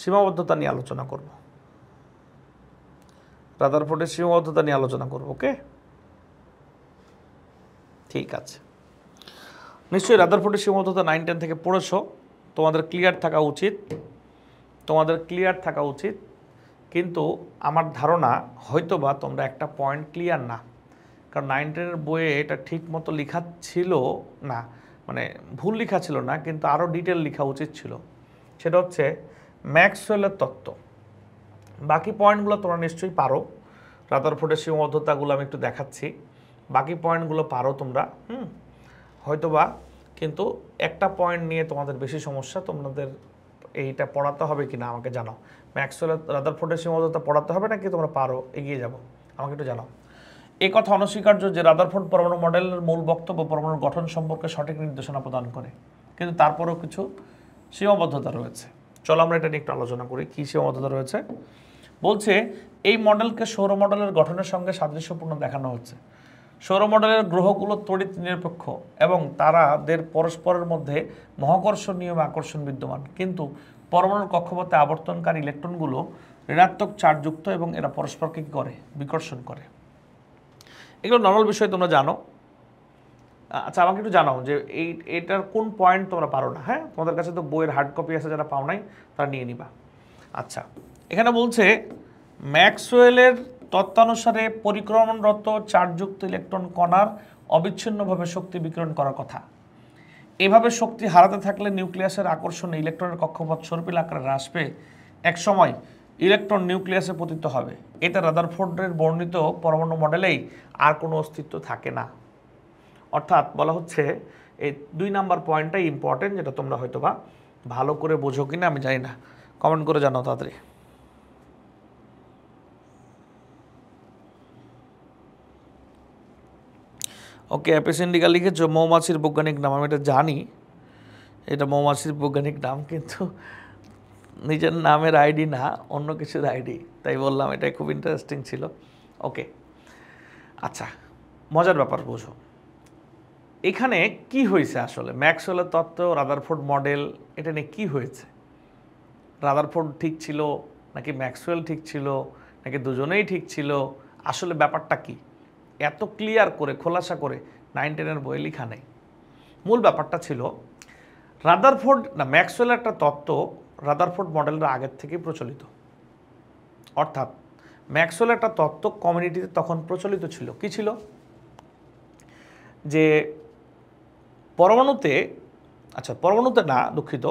সীমাবদ্ধতা নিয়ে আলোচনা করব। রাদারফোর্ডের সীমাবদ্ধতা নিয়ে আলোচনা করব। ওকে, ঠিক আছে। নিশ্চয়ই রাদারফোর্ডের সীমাবদ্ধতা 9-10 থেকে পড়েছো, তোমাদের ক্লিয়ার থাকা উচিত, তোমাদের ক্লিয়ার থাকা উচিত। কিন্তু আমার ধারণা হয়তোবা তোমরা একটা পয়েন্ট ক্লিয়ার না, কারণ 9-10-এর বইয়ে এটা ঠিক মতো লেখা ছিল না, মানে ভুল লেখা ছিল না, কিন্তু আরও ডিটেল লেখা উচিত ছিল। সেটা হচ্ছে ম্যাক্সওয়েলের তত্ত্ব। বাকি পয়েন্টগুলো তোমরা নিশ্চয়ই পারো। রাদারফোর্ডের সীমাবদ্ধতাগুলো আমি একটু দেখাচ্ছি। বাকি পয়েন্টগুলো পারো তোমরা, হয়তোবা, কিন্তু একটা পয়েন্ট নিয়ে তোমাদের বেশি সমস্যা। তোমাদের এইটা পড়াতে হবে কি না আমাকে জানাও। ম্যাক্সওয়েল রাদারফোর্ডের সীমাবদ্ধতা পড়াতে হবে নাকি তোমরা পারো, এগিয়ে যাবো, আমাকে একটু জানাও। এই কথা অনস্বীকার্য যে রাদারফোর্ড পরমাণু মডেলের মূল বক্তব্য পরমাণুর গঠন সম্পর্কে সঠিক নির্দেশনা প্রদান করে, কিন্তু তারপরেও কিছু সীমাবদ্ধতা রয়েছে। চলো আমরা এটা নিয়ে একটু আলোচনা করি, কী সীমাবদ্ধতা রয়েছে। বলছে এই মডেলকে সৌর মডেলের গঠনের সঙ্গে সাদৃশ্যপূর্ণ দেখানো হচ্ছে। সৌর মডেলের গ্রহগুলো তড়িৎ নিরপেক্ষ এবং তারাদের পরস্পরের মধ্যে মহাকর্ষ নিয়মে আকর্ষণ বিদ্যমান, কিন্তু পরমাণুর কক্ষপথে আবর্তনকারী ইলেকট্রনগুলো ঋণাত্মক চার্জযুক্ত এবং এরা পরস্পরকে কী করে, বিকর্ষণ করে। এগুলো নর্মাল বিষয়, তোমরা জানো। আচ্ছা, আমাকে একটু জানাও যে এইটার কোন পয়েন্ট তোমরা পারো না। হ্যাঁ, তোমাদের কাছে তো বইয়ের হার্ড কপি আছে, যারা পাও নাই তারা নিয়ে নিবা। আচ্ছা, এখানে বলছে ম্যাক্সওয়েলের তত্ত্বানুসারে পরিক্রমণরত চার্জযুক্ত ইলেকট্রন কণার অবিচ্ছিন্নভাবে শক্তি বিকিরণ করার কথা। এভাবে শক্তি হারাতে থাকলে নিউক্লিয়াসের আকর্ষণে ইলেকট্রনের কক্ষপথ সর্পিল আকারে হ্রাস পেয়ে একসময় ইলেকট্রন নিউক্লিয়াসে পতিত হবে। এতে রাদারফোর্ডের বর্ণিত পরমাণু মডেলেই আর কোনো অস্তিত্ব থাকে না। অর্থাৎ বলা হচ্ছে এই 2 নাম্বার পয়েন্টটাই ইম্পর্টেন্ট, যেটা তোমরা হয়তো বা ভালো করে বোঝো কিনা আমি জানি না, কমেন্ট করে জানাও তাড়াতাড়ি। ওকে, অ্যাপিস ইন্ডিকা লিখেছ মৌমাছির বৈজ্ঞানিক নাম। আমি এটা জানি, এটা মৌমাছির বৈজ্ঞানিক নাম, কিন্তু নিজের নামের আইডি না, অন্য কিছুর আইডি, তাই বললাম। এটা খুব ইন্টারেস্টিং ছিল। ওকে, আচ্ছা, মজার ব্যাপার বোঝো এখানে কি হয়েছে আসলে। ম্যাক্সওয়েলের তত্ত্ব, রাদারফোর্ড মডেল, এটা নিয়ে কী হয়েছে? রাদারফোর্ড ঠিক ছিল নাকি ম্যাক্সওয়েল ঠিক ছিল, নাকি দুজনেই ঠিক ছিল? আসলে ব্যাপারটা কি এত ক্লিয়ার করে খোলাসা করে 9-10 বইয়ে লেখা নেই। মূল ব্যাপারটা ছিল রাদারফোর্ড না ম্যাক্সওয়েলের একটা তত্ত্ব রাদারফোর্ড মডেলের আগের থেকেই প্রচলিত। অর্থাৎ ম্যাক্সওয়েলের একটা তত্ত্ব কমিউনিটিতে তখন প্রচলিত ছিল। কি ছিল? যে পরমাণুতে না, দুঃখিত,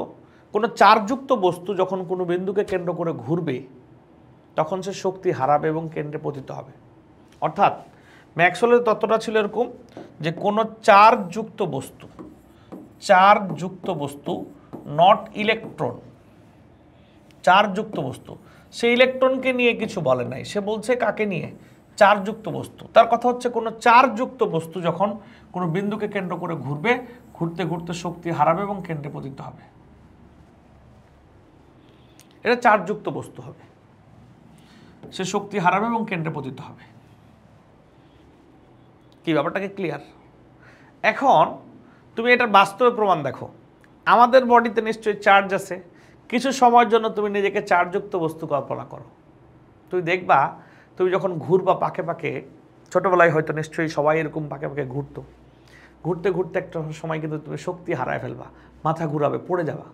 কোনো চার্জযুক্ত বস্তু যখন কোনো বিন্দুকে কেন্দ্র করে ঘুরবে তখন সে শক্তি হারাবে এবং কেন্দ্রে পতিত হবে। অর্থাৎ ম্যাক্সওয়েলের তত্ত্বটা ছিল এরকম যে কোনো চার্জযুক্ত বস্তু নট ইলেকট্রন, চার্জযুক্ত বস্তু, সে ইলেকট্রনকে নিয়ে কিছু বলে নাই, সে বলছে কাকে নিয়ে? চার্জযুক্ত বস্তু। তার কথা হচ্ছে কোনো চার্জযুক্ত বস্তু যখন কোনো বিন্দুকে কেন্দ্র করে ঘুরবে, ঘুরতে ঘুরতে শক্তি হারাবে এবং কেন্দ্রে পতিত হবে, এটা চার্জযুক্ত বস্তু হবে। সে শক্তি হারাবে এবং কেন্দ্রে পতিত হবে। কি ব্যাপারটাকে ক্লিয়ার? এখন তুমি এটার বাস্তবে প্রমাণ দেখো। আমাদের বডিতে নিশ্চয়ই চার্জ আছে। কিছু সময়ের জন্য তুমি নিজেকে চার্জযুক্ত বস্তু কল্পনা করো। তুমি দেখবা তুমি যখন ঘুরবা পাকে পাকে, ছোটোবেলায় হয়তো নিশ্চয়ই সবাই এরকম পাকে পাকে ঘুরতো, ঘুরতে ঘুরতে একটা সময় কিন্তু তুমি শক্তি হারায় ফেলবা, মাথা ঘুরাবে, পড়ে যাবা।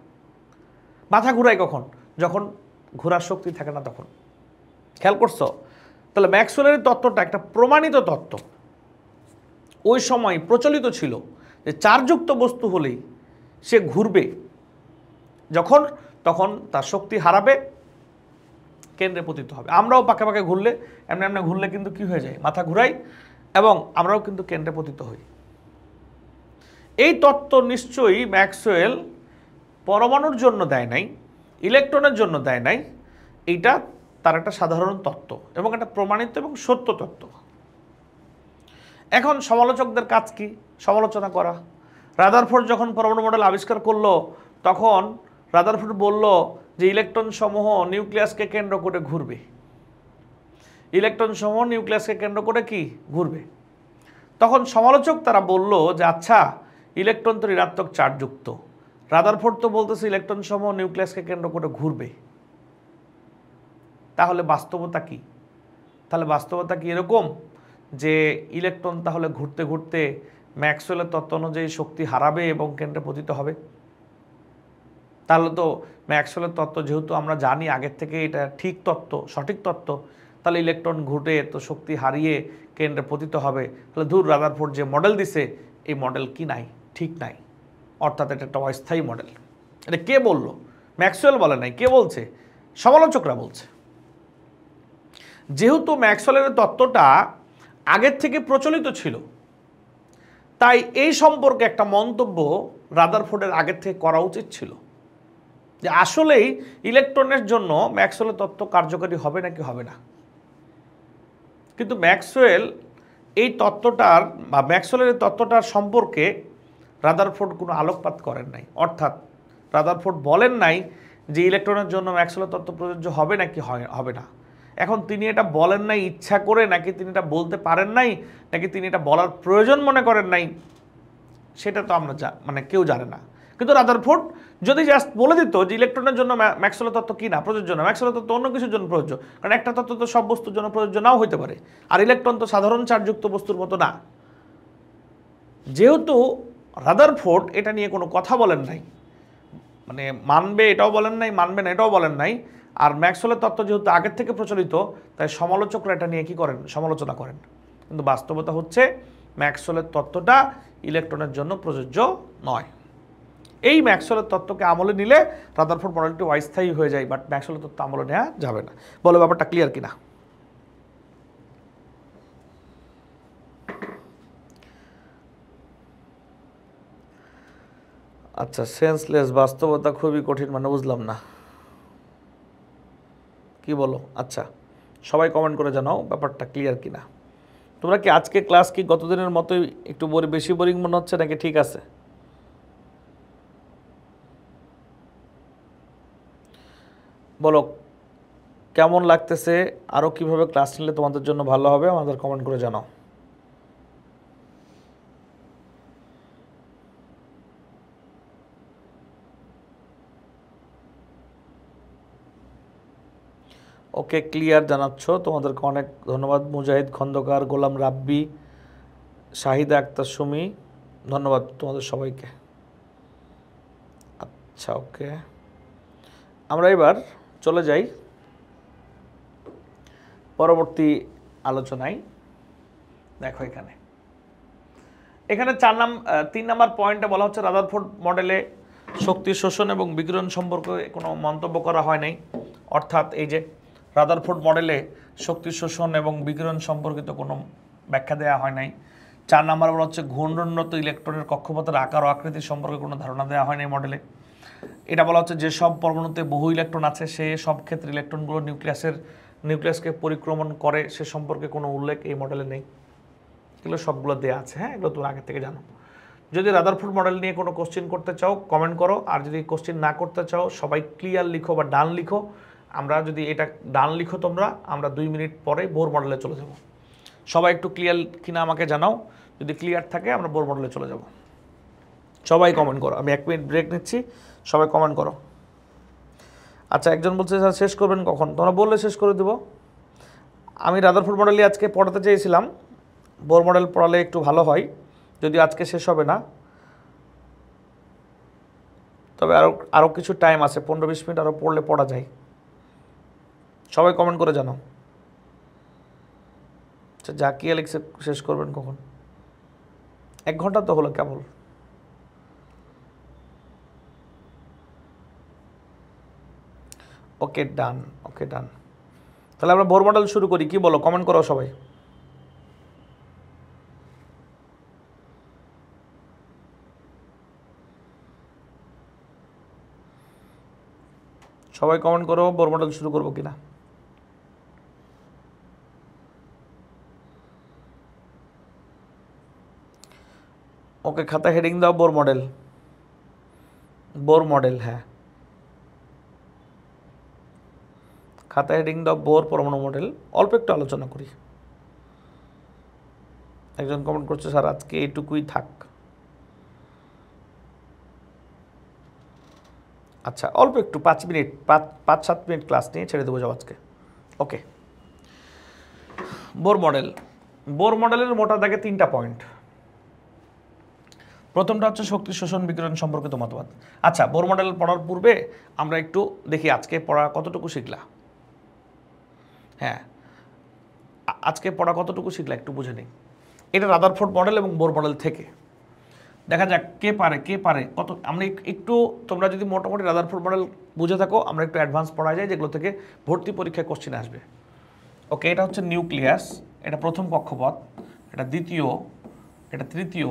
মাথা ঘুরায় কখন? যখন ঘোরার শক্তি থাকে না তখন। খেয়াল করছো? তাহলে ম্যাক্সওয়েলের তত্ত্বটা একটা প্রমাণিত তত্ত্ব, ওই সময় প্রচলিত ছিল যে চার্জযুক্ত বস্তু হলেই সে ঘুরবে, যখন তখন তার শক্তি হারাবে, কেন্দ্রে পতিত হবে। আমরাও পাকে পাকে ঘুরলে, এমনি এমনি ঘুরলে কিন্তু কি হয়ে যায়? মাথা ঘুরাই এবং আমরাও কিন্তু কেন্দ্রে পতিত হই। এই তত্ত্ব নিশ্চয়ই ম্যাক্সওয়েল পরমাণুর জন্য দেয় নাই, ইলেকট্রনের জন্য দেয় নাই। এইটা তার একটা সাধারণ তত্ত্ব এবং একটা প্রমাণিত এবং সত্য তত্ত্ব। এখন সমালোচকদের কাজ কি? সমালোচনা করা। রাদারফোর্ড যখন পরমাণু মডেল আবিষ্কার করলো তখন রাদারফোর্ড বলল যে ইলেকট্রন সমূহ নিউক্লিয়াসকে কেন্দ্র করে ঘুরবে, ইলেকট্রন সমূহ নিউক্লিয়াসকে কেন্দ্র করে কি ঘুরবে। তখন সমালোচক তারা বলল যে আচ্ছা, ইলেকট্রন তো ঋণাত্মক চার্জযুক্ত, রাদারফোর্ড তো বলতেছে ইলেকট্রন সমূহ নিউক্লিয়াসকে কেন্দ্র করে ঘুরবে, তাহলে বাস্তবতা কি? তাহলে বাস্তবতা কি এরকম যে ইলেকট্রন তাহলে ঘুরতে ঘুরতে ম্যাক্সওয়েলের তত্ত্ব অনুযায়ী শক্তি হারাবে এবং কেন্দ্রে পতিত হবে? তাহলে তো ম্যাক্সওয়েলের তত্ত্ব যেহেতু আমরা জানি আগের থেকে এটা ঠিক তত্ত্ব, সঠিক তত্ত্ব, তাহলে ইলেকট্রন ঘুরে তো শক্তি হারিয়ে কেন্দ্রে পতিত হবে। তাহলে ধুর, রাদারফোর্ড যে মডেল দিছে এই মডেল কি নাই, ঠিক নাই, অর্থাৎ এটা একটা অস্থায়ী মডেল। এটা কে বলল? ম্যাক্সওয়েল বলে নাই। কে বলছে? সমালোচকরা বলছে। যেহেতু ম্যাক্সওয়েলের তত্ত্বটা আগের থেকে প্রচলিত ছিল, তাই এই সম্পর্কে একটা মন্তব্য রাদারফোর্ডের আগের থেকে করা উচিত ছিল যে আসলেই ইলেকট্রনের জন্য ম্যাক্সওয়েলের তত্ত্ব কার্যকরী হবে নাকি হবে না। কিন্তু ম্যাক্সওয়েল এই তত্ত্বটার বা ম্যাক্সওয়েলের তত্ত্বটার সম্পর্কে রাদারফোর্ড কোনো আলোকপাত করেন নাই। অর্থাৎ রাদারফোর্ড বলেন নাই যে ইলেকট্রনের জন্য ম্যাক্সওয়েলের তত্ত্ব প্রযোজ্য হবে নাকি হবে না। এখন তিনি এটা বলেন নাই ইচ্ছা করে, নাকি তিনি এটা বলতে পারেন নাই, নাকি তিনি এটা বলার প্রয়োজন মনে করেন নাই, সেটা তো আমরা কেউ জানে না। কিন্তু রাদারফোর্ড যদি জাস্ট বলে দিত যে ইলেকট্রনের জন্য ম্যাক্সওয়েলের তত্ত্ব কি না প্রযোজ্য না, ম্যাক্সওয়েলের তত্ত্ব অন্য কিছুর জন্য প্রযোজ্য, কারণ একটা তত্ত্ব তো সব বস্তুর জন্য প্রযোজ্য নাও হতে পারে, আর ইলেকট্রন তো সাধারণ চার্জযুক্ত বস্তুর মতো না। যেহেতু রাদারফোর্ড এটা নিয়ে কোনো কথা বলেন নাই, মানবে এটাও বলেন নাই, মানবে না এটাও বলেন নাই, আর ম্যাক্সওয়েলের তত্ত্ব যেহেতু আগের থেকে প্রচলিত, তাই সমালোচকরা এটা নিয়ে কি করেন, সমালোচনা করেন। কিন্তু বাস্তবতা হচ্ছে ম্যাক্সওয়েলের তত্ত্বটা ইলেকট্রনের জন্য প্রযোজ্য নয়। এই ম্যাক্সওয়েলের তত্ত্বকে আমলে নিলে রাদারফোর্ড মডেলটি অস্থায়ী হয়ে যায়, বাট ম্যাক্সওয়েলের তত্ত্ব আমলে নেওয়া যাবে না। বলো ব্যাপারটা ক্লিয়ার কিনা? আচ্ছা, সেন্সলেস, বাস্তবতা খুবই কঠিন, বুঝলাম না কি বলো। আচ্ছা, সবাই কমেন্ট করে জানাও ব্যাপারটা ক্লিয়ার কিনা। তোমরা কি আজকে ক্লাস কি গতদিনের মতোই একটু বেশি বোরিং মনে হচ্ছে নাকি ঠিক আছে? বলো কেমন লাগতেছে, আরও কিভাবে ক্লাস নিলে তোমাদের জন্য ভালো হবে আমাদের কমেন্ট করে জানাও। ওকে, ক্লিয়ার জানাচ্ছ, তোমাদেরকে অনেক ধন্যবাদ। মুজাহিদ খন্দকার, গোলাম রাব্বি, শাহিদা আক্তার সুমি, ধন্যবাদ তোমাদের সবাইকে। আচ্ছা, ওকে, আমরা এবার চলে যাই পরবর্তী আলোচনায়। দেখো এখানে 3 নম্বর পয়েন্টে বলা হচ্ছে রাদারফোর্ড মডেলে শক্তি শোষণ এবং বিকিরণ সম্পর্কে কোনো মন্তব্য করা হয় নাই। অর্থাৎ এই যে রাদারফোর্ড মডেলে শক্তি শোষণ এবং বিকিরণ সম্পর্কিত কোনো ব্যাখ্যা দেওয়া হয় নাই। 4 নম্বর বলা হচ্ছে ঘূর্ণনত ইলেকট্রনের কক্ষপথের আকার ও আকৃতি সম্পর্কে কোনো ধারণা দেওয়া হয় নাই মডেলে। এটা বলা হচ্ছে যেসব পরমাণুতে বহু ইলেকট্রন আছে সে সব ক্ষেত্রে ইলেকট্রনগুলো নিউক্লিয়াসকে পরিক্রমণ করে সে সম্পর্কে কোনো উল্লেখ এই মডেলে নেই। এগুলো সবগুলো দেওয়া আছে, হ্যাঁ, এগুলো তুমি আগে থেকে জানো। যদি রাদারফোর্ড মডেল নিয়ে কোনো কোশ্চেন করতে চাও কমেন্ট করো, আর যদি কোশ্চেন না করতে চাও সবাই ক্লিয়ার লিখো বা ডান লিখো। আমরা যদি এটা ডান লিখো তোমরা, আমরা 2 মিনিট পরে বোর মডেলে চলে যাব। সবাই একটু ক্লিয়ার কিনা আমাকে জানাও, যদি ক্লিয়ার থাকে আমরা বোর মডেলে চলে যাব। সবাই কমেন্ট করো, আমি 1 মিনিট ব্রেক নিচ্ছি, সবাই কমেন্ট করো। আচ্ছা, একজন বলছে স্যার শেষ করবেন কখন? তোমরা বললে শেষ করে দেবো। আমি রাদারফোর্ড মডেলই আজকে পড়াতে চেয়েছিলাম, বোর মডেল পড়ালে একটু ভালো হয়, যদি আজকে শেষ হবে না, তবে আরও কিছু টাইম আছে, 15-20 মিনিট আরও পড়লে পড়া যায়। সবাই কমেন্ট করে জানাও। আচ্ছা, জাকিয়া লিখছে শেষ করবেন কখন? 1 ঘন্টা তো হলো কেবল। ওকে ডান, ওকে ডান। তাহলে আমরা বোর মডেল শুরু করি, কি বলো? কমেন্ট করো সবাই। সবাই কমেন্ট করো, বোর মডেল শুরু করবো কিনা। ওকে, খাতা হেডিং দাও বোর মডেল। বোর মডেল, হ্যাঁ, খাতা হেডিং দাও বোর পরমাণু মডেল। অল্প একটু আলোচনা করি। একজন কমেন্ট করছে স্যার আজকে এইটুকুই থাক। আচ্ছা, অল্প একটু 5 মিনিট 5-7 মিনিট ক্লাস নিয়ে ছেড়ে দেবো যাও আজকে। ওকে, বোর মডেল। বোর মডেলের মোটা দাগে 3টা পয়েন্ট। প্রথমটা হচ্ছে শক্তি শোষণ বিকিরণ সম্পর্কিত মতবাদ। আচ্ছা, বোর মডেল পড়ার পূর্বে আমরা একটু দেখি আজকে পড়া কতটুকু শিখলা। হ্যাঁ, আজকে পড়া কতটুকু শিখলা একটু বুঝে নিই। এটা রাদারফোর্ড মডেল এবং বোর মডেল থেকে দেখা যাক কে পারে কত। আমরা একটু, তোমরা যদি মোটামুটি রাদারফোর্ড মডেল বুঝে থাকো, আমরা একটু অ্যাডভান্স পড়া যায় যেগুলো থেকে ভর্তি পরীক্ষায় কোশ্চেন আসবে। ওকে, এটা হচ্ছে নিউক্লিয়াস, এটা প্রথম কক্ষপথ, এটা দ্বিতীয়, এটা তৃতীয়,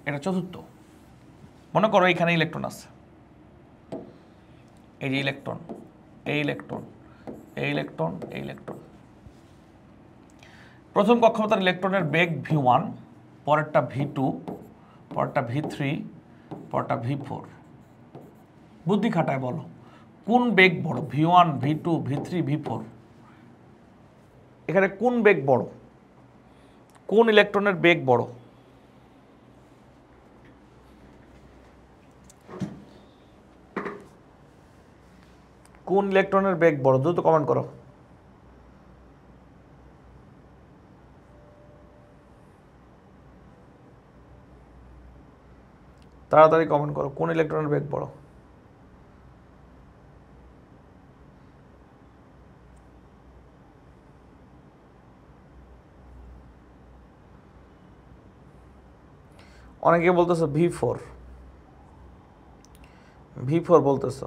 এটা চতুর্থ। মনে করো এখানে ইলেকট্রন আছে, এই যে ইলেকট্রন, এই ইলেকট্রন, এই ইলেকট্রন, এই ইলেকট্রন। প্রথম কক্ষপথের ইলেকট্রনের বেগ v1, পরেরটা v2, পরেরটা v3, পরেরটা v4। বুদ্ধি খাটায় বলো কোন বেগ বড়, v1, v2, v3, v4? এখানে কোন বেগ বড়, কোন ইলেকট্রনের বেগ বড়? কোন ইলেকট্রনের বেগ বড়? দ্রুত কমেন্ট করো। তাড়াতাড়ি কমেন্ট করো, কোন ইলেকট্রনের বেগ বড়? অনেকে বলতেছো v4, v4 বলতেছো।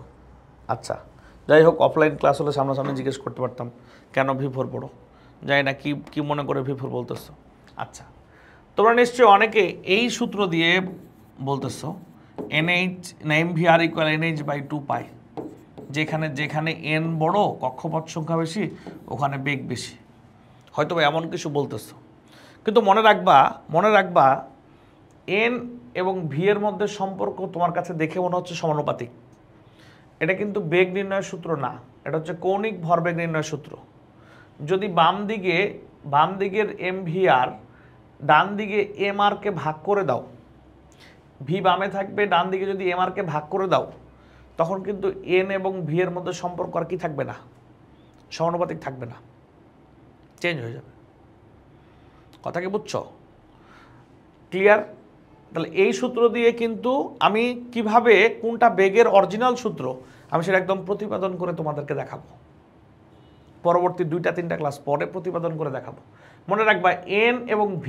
আচ্ছা যাই হোক, অফলাইন ক্লাস হলে সামনাসামনি জিজ্ঞেস করতে পারতাম কেন v4 বড়। জানি না কি কি মনে করে v4 বলতেছো। আচ্ছা, তোমরা নিশ্চয়ই অনেকে এই সূত্র দিয়ে বলতেছো NH না MVR ইকুয়াল NH/2 পাই, যেখানে যেখানে n বড়, কক্ষপথ সংখ্যা বেশি, ওখানে বেগ বেশি। হয়তো এমন কিছু বলতেছো, কিন্তু মনে রাখবা n এবং v এর মধ্যে সম্পর্ক তোমার কাছে দেখে মনে হচ্ছে সমানুপাতিক। এটা কিন্তু বেগ নির্ণয়ের সূত্র না, এটা হচ্ছে কৌণিক ভরবেগ নির্ণয়ের সূত্র। যদি বাম দিকের MVR ডান দিকে MR কে ভাগ করে দাও, v বামে থাকবে, ডান দিকে যদি MR কে ভাগ করে দাও, তখন কিন্তু n এবং v এর মধ্যে সম্পর্ক আর কি থাকবে না, সমানুপাতিক থাকবে না, চেঞ্জ হয়ে যাবে। কথা কি বুঝছো? ক্লিয়ার? তাহলে এই সূত্র দিয়ে কিন্তু আমি কিভাবে কোনটা বেগের অরিজিনাল সূত্র আমি সেটা একদম প্রতিপাদন করে তোমাদেরকে দেখাবো। পরবর্তী 2-3টা ক্লাস পরে প্রতিপাদন করে দেখাবো। মনে রাখবা n এবং v,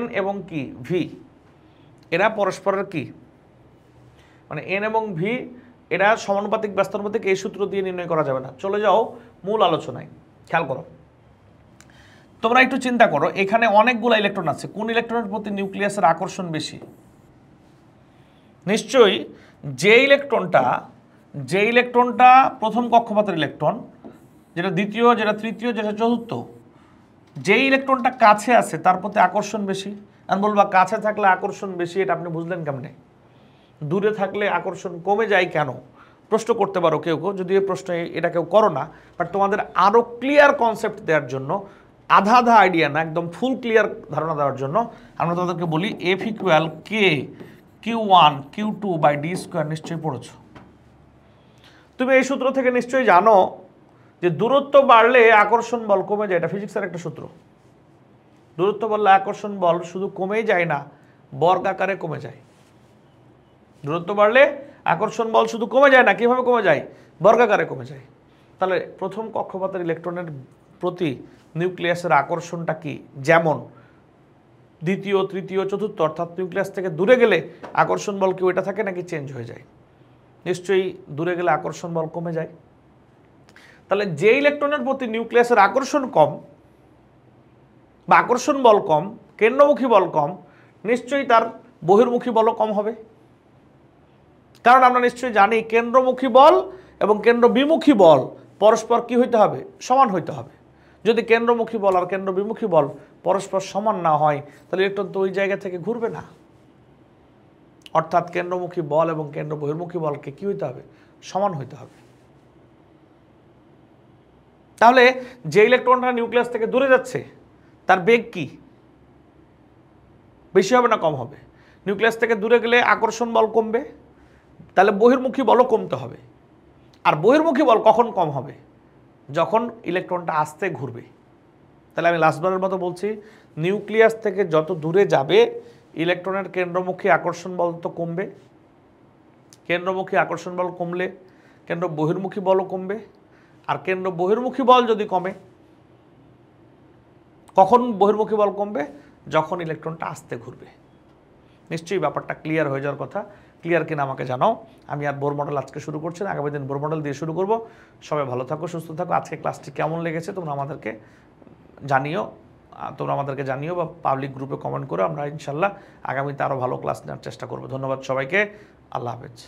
n এবং কি v, এরা পরস্পরের কি, মানে n এবং v এরা সমানুপাতিক ব্যস্তানুপাতিক, এই সূত্র দিয়ে নির্ণয় করা যাবে না। চলে যাও মূল আলোচনায়, খেয়াল করো। তোমরা একটু চিন্তা করো, এখানে অনেকগুলো ইলেকট্রন আছে, কোন ইলেকট্রনের প্রতি নিউক্লিয়াসের আকর্ষণ বেশি? নিশ্চয়ই যে ইলেকট্রনটা প্রথম কক্ষপথের ইলেকট্রন, যেটা দ্বিতীয়, যেটা তৃতীয়, যেটা চতুর্থ, যেই ইলেকট্রনটা কাছে আছে তার প্রতি আকর্ষণ বেশি। আমি বলবা কাছে থাকলে আকর্ষণ বেশি, এটা আপনি বুঝলেন কেমনে? দূরে থাকলে আকর্ষণ কমে যায় কেন? প্রশ্ন করতে পারো কেউ কেউ, যদি এই প্রশ্ন এটা কেউ করো না, বাট তোমাদের আরও ক্লিয়ার কনসেপ্ট দেওয়ার জন্য, আধা আধা আইডিয়া না, একদম ফুল ক্লিয়ার ধারণা দেওয়ার জন্য আমরা তোমাদেরকে বলি F equal K Q1 Q2/d²। নিশ্চয়ই পড়েছো তুমি এই সূত্র থেকে, নিশ্চয়ই জানো যে দূরত্ব বাড়লে আকর্ষণ বল কমে যায়। এটা ফিজিক্সের একটা সূত্র। দূরত্ব বাড়লে আকর্ষণ বল শুধু কমেই যায় না, বর্গ আকারে কমে যায়। দূরত্ব বাড়লে আকর্ষণ বল শুধু কমে যায় না, কিভাবে কমে যায়? বর্গাকারে কমে যায়। তাহলে প্রথম কক্ষপথের ইলেকট্রনের প্রতি নিউক্লিয়াসের আকর্ষণটা কি যেমন, দ্বিতীয়, তৃতীয়, চতুর্থ, অর্থাৎ নিউক্লিয়াস থেকে দূরে গেলে আকর্ষণ বল কি ওইটা থাকে নাকি চেঞ্জ হয়ে যায়? নিশ্চয়ই দূরে গেলে আকর্ষণ বল কমে যায়। তাহলে যে ইলেকট্রনের প্রতি নিউক্লিয়াসের আকর্ষণ কম বা আকর্ষণ বল কম, কেন্দ্রমুখী বল কম, নিশ্চয়ই তার বহির্মুখী বলও কম হবে। কারণ আমরা নিশ্চয়ই জানি কেন্দ্রমুখী বল এবং কেন্দ্রবিমুখী বল পরস্পর কি হইতে হবে? সমান হইতে হবে। যদি কেন্দ্রমুখী বল আর কেন্দ্রবিমুখী বল পরস্পর সমান না হয়, তাহলে ইলেকট্রন তো ওই জায়গা থেকে ঘুরবে না। অর্থাৎ কেন্দ্রমুখী বল এবং কেন্দ্র বহির্মুখী বলকে কি হইতে হবে? সমান হইতে হবে। তাহলে যে ইলেকট্রনটা নিউক্লিয়াস থেকে দূরে যাচ্ছে তার বেগ কি? বেশি হবে না কম হবে? নিউক্লিয়াস থেকে দূরে গেলে আকর্ষণ বল কমবে, তাহলে বহির্মুখী বলও কমতে হবে। আর বহির্মুখী বল কখন কম হবে? যখন ইলেকট্রনটা আস্তে ঘুরবে। তাহলে আমি লাস্টবারের মতো বলছি, নিউক্লিয়াস থেকে যত দূরে যাবে ইলেকট্রনের কেন্দ্রমুখী আকর্ষণ বল তো কমবে। কেন্দ্রমুখী আকর্ষণ বল কমলে কেন্দ্র বহির্মুখী বলও কমবে। আর কেন্দ্র বহির্মুখী বল যদি কমে, কখন বহির্মুখী বল কমবে? যখন ইলেকট্রনটা আস্তে ঘুরবে। নিশ্চয়ই ব্যাপারটা ক্লিয়ার হয়ে যাওয়ার কথা। ক্লিয়ার কিনা আমাকে জানাও। আমি আর বোর মডেল আজকে শুরু করছি না, আগামী দিন বোর মডেল দিয়ে শুরু করব। সবাই ভালো থাকো, সুস্থ থাকো। আজকে ক্লাসটি কেমন লেগেছে তোমরা আমাদেরকে জানিও। তোমরা আমাদেরকে জানিও বা পাবলিক গ্রুপে কমেন্ট করো, আমরা ইনশাল্লাহ আগামীতে আরও ভালো ক্লাস নেওয়ার চেষ্টা করবো। ধন্যবাদ সবাইকে, আল্লাহ হাফেজ।